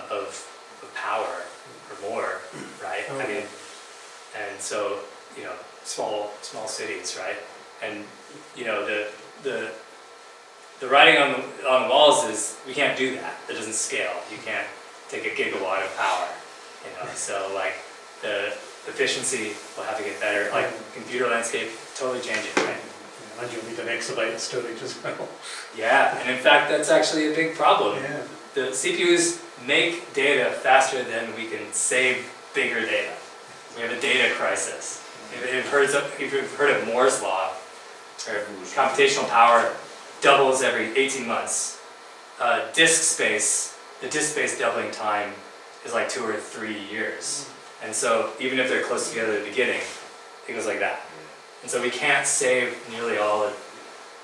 of power or more, right? Oh, I mean, and so, small cities, right? And, the writing on the walls is, we can't do that. It doesn't scale. You can't take a gigawatt of power, So like the efficiency will have to get better. Like computer landscape, totally changing, right? And you'll need an exabyte of storage as well. Yeah, and in fact, that's actually a big problem. Yeah. The CPUs make data faster than we can save bigger data. We have a data crisis. If you've heard of Moore's law, or computational power doubles every 18 months. The disk space doubling time is like 2 or 3 years. And so even if they're close together at the beginning, it goes like that. And so we can't save nearly all of,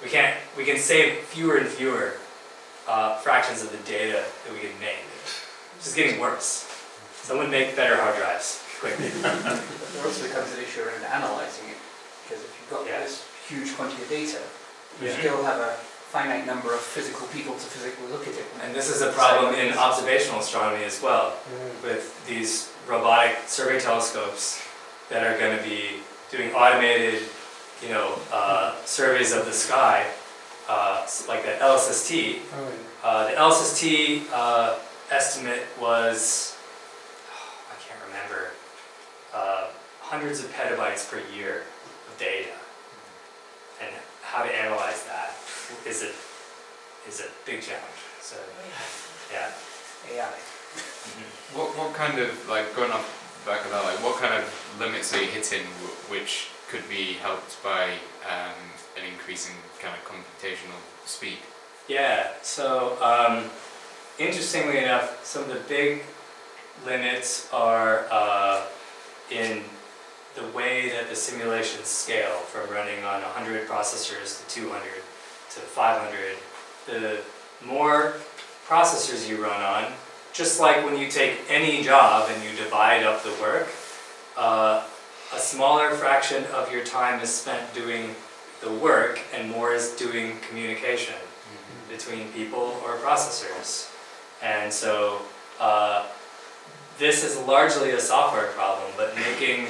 we can save fewer and fewer fractions of the data that we can make. It's just getting worse. Someone make better hard drives, quickly. There also becomes an issue around analysing it, because if you've got this huge quantity of data, you still have a finite number of physical people to physically look at it. And this is a problem in observational astronomy as well, with these robotic survey telescopes that are going to be doing automated, surveys of the sky. like the LSST. The LSST estimate was, I can't remember, hundreds of petabytes per year of data. And how to analyze that is a big challenge. So, yeah. AI. What kind of, like, going off the back of that, like, what kind of limits are you hitting which could be helped by an increasing kind of computational speed? Yeah, so interestingly enough, some of the big limits are in the way that the simulations scale, from running on 100 processors to 200 to 500. The more processors you run on, just like when you take any job and you divide up the work, a smaller fraction of your time is spent doing the work and more is doing communication between people or processors. And so this is largely a software problem, but making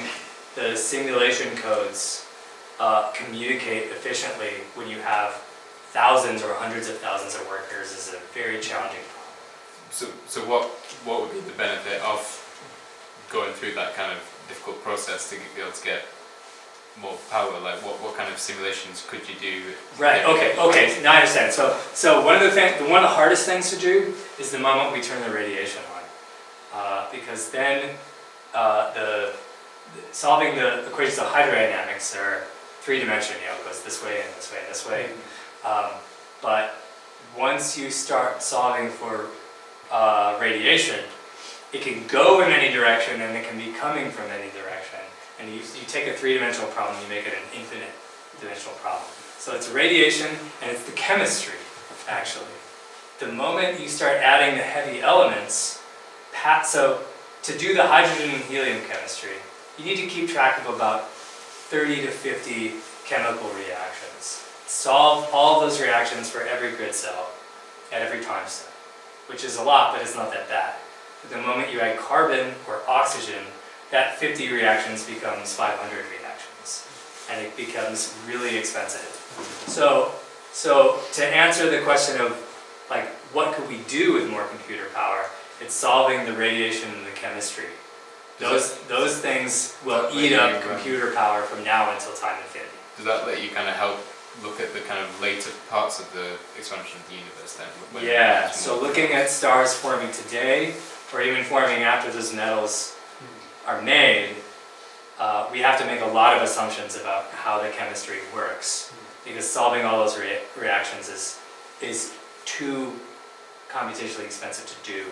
the simulation codes communicate efficiently when you have thousands or hundreds of thousands of workers is a very challenging problem. So what would be the benefit of going through that kind of difficult process to be able to get more power? Like what kind of simulations could you do? Right, okay, now I understand. So one of the hardest things to do is the moment we turn the radiation on. Because then solving the equations of hydrodynamics are three-dimensional, it goes this way and this way and this way. But once you start solving for radiation, it can go in any direction and it can be coming from any direction. And you take a three-dimensional problem, you make it an infinite dimensional problem. So it's radiation and it's the chemistry, actually. The moment you start adding the heavy elements, so to do the hydrogen and helium chemistry, you need to keep track of about 30 to 50 chemical reactions. Solve all those reactions for every grid cell at every time step, which is a lot, but it's not that bad. But the moment you add carbon or oxygen, that 50 reactions becomes 500 reactions, and it becomes really expensive. So to answer the question of like what could we do with more computer power, it's solving the radiation and the chemistry. Those things will eat up computer power from now until time infinity. Does that let you kind of help look at the kind of later parts of the expansion of the universe then? Yeah, so looking at stars forming today, or even forming after those metals are made, we have to make a lot of assumptions about how the chemistry works, because solving all those reactions is too computationally expensive to do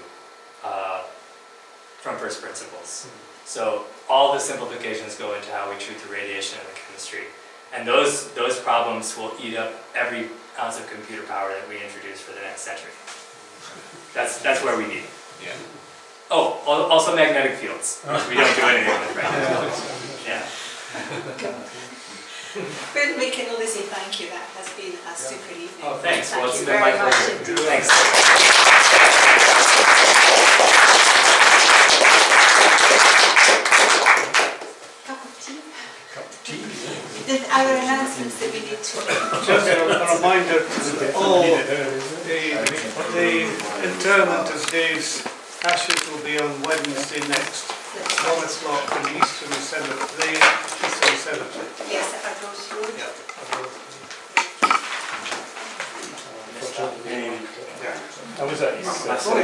from first principles. So all the simplifications go into how we treat the radiation and the chemistry. And those problems will eat up every ounce of computer power that we introduce for the next century. That's where we need it. Yeah. Oh, also magnetic fields, which we don't do anything with right now. Yeah. Britton, we can only say thank you. That has been a super evening. Oh, thanks. Well, Thank it's you been my very much pleasure. indeed. Thanks. Cup of tea? Our announcements that we need to make. Just a reminder to all, the interment of Dave's ashes will be on Wednesday next, 1 o'clock in the Eastern Cemetery. Yes, at Rose Road. How was that? That's all.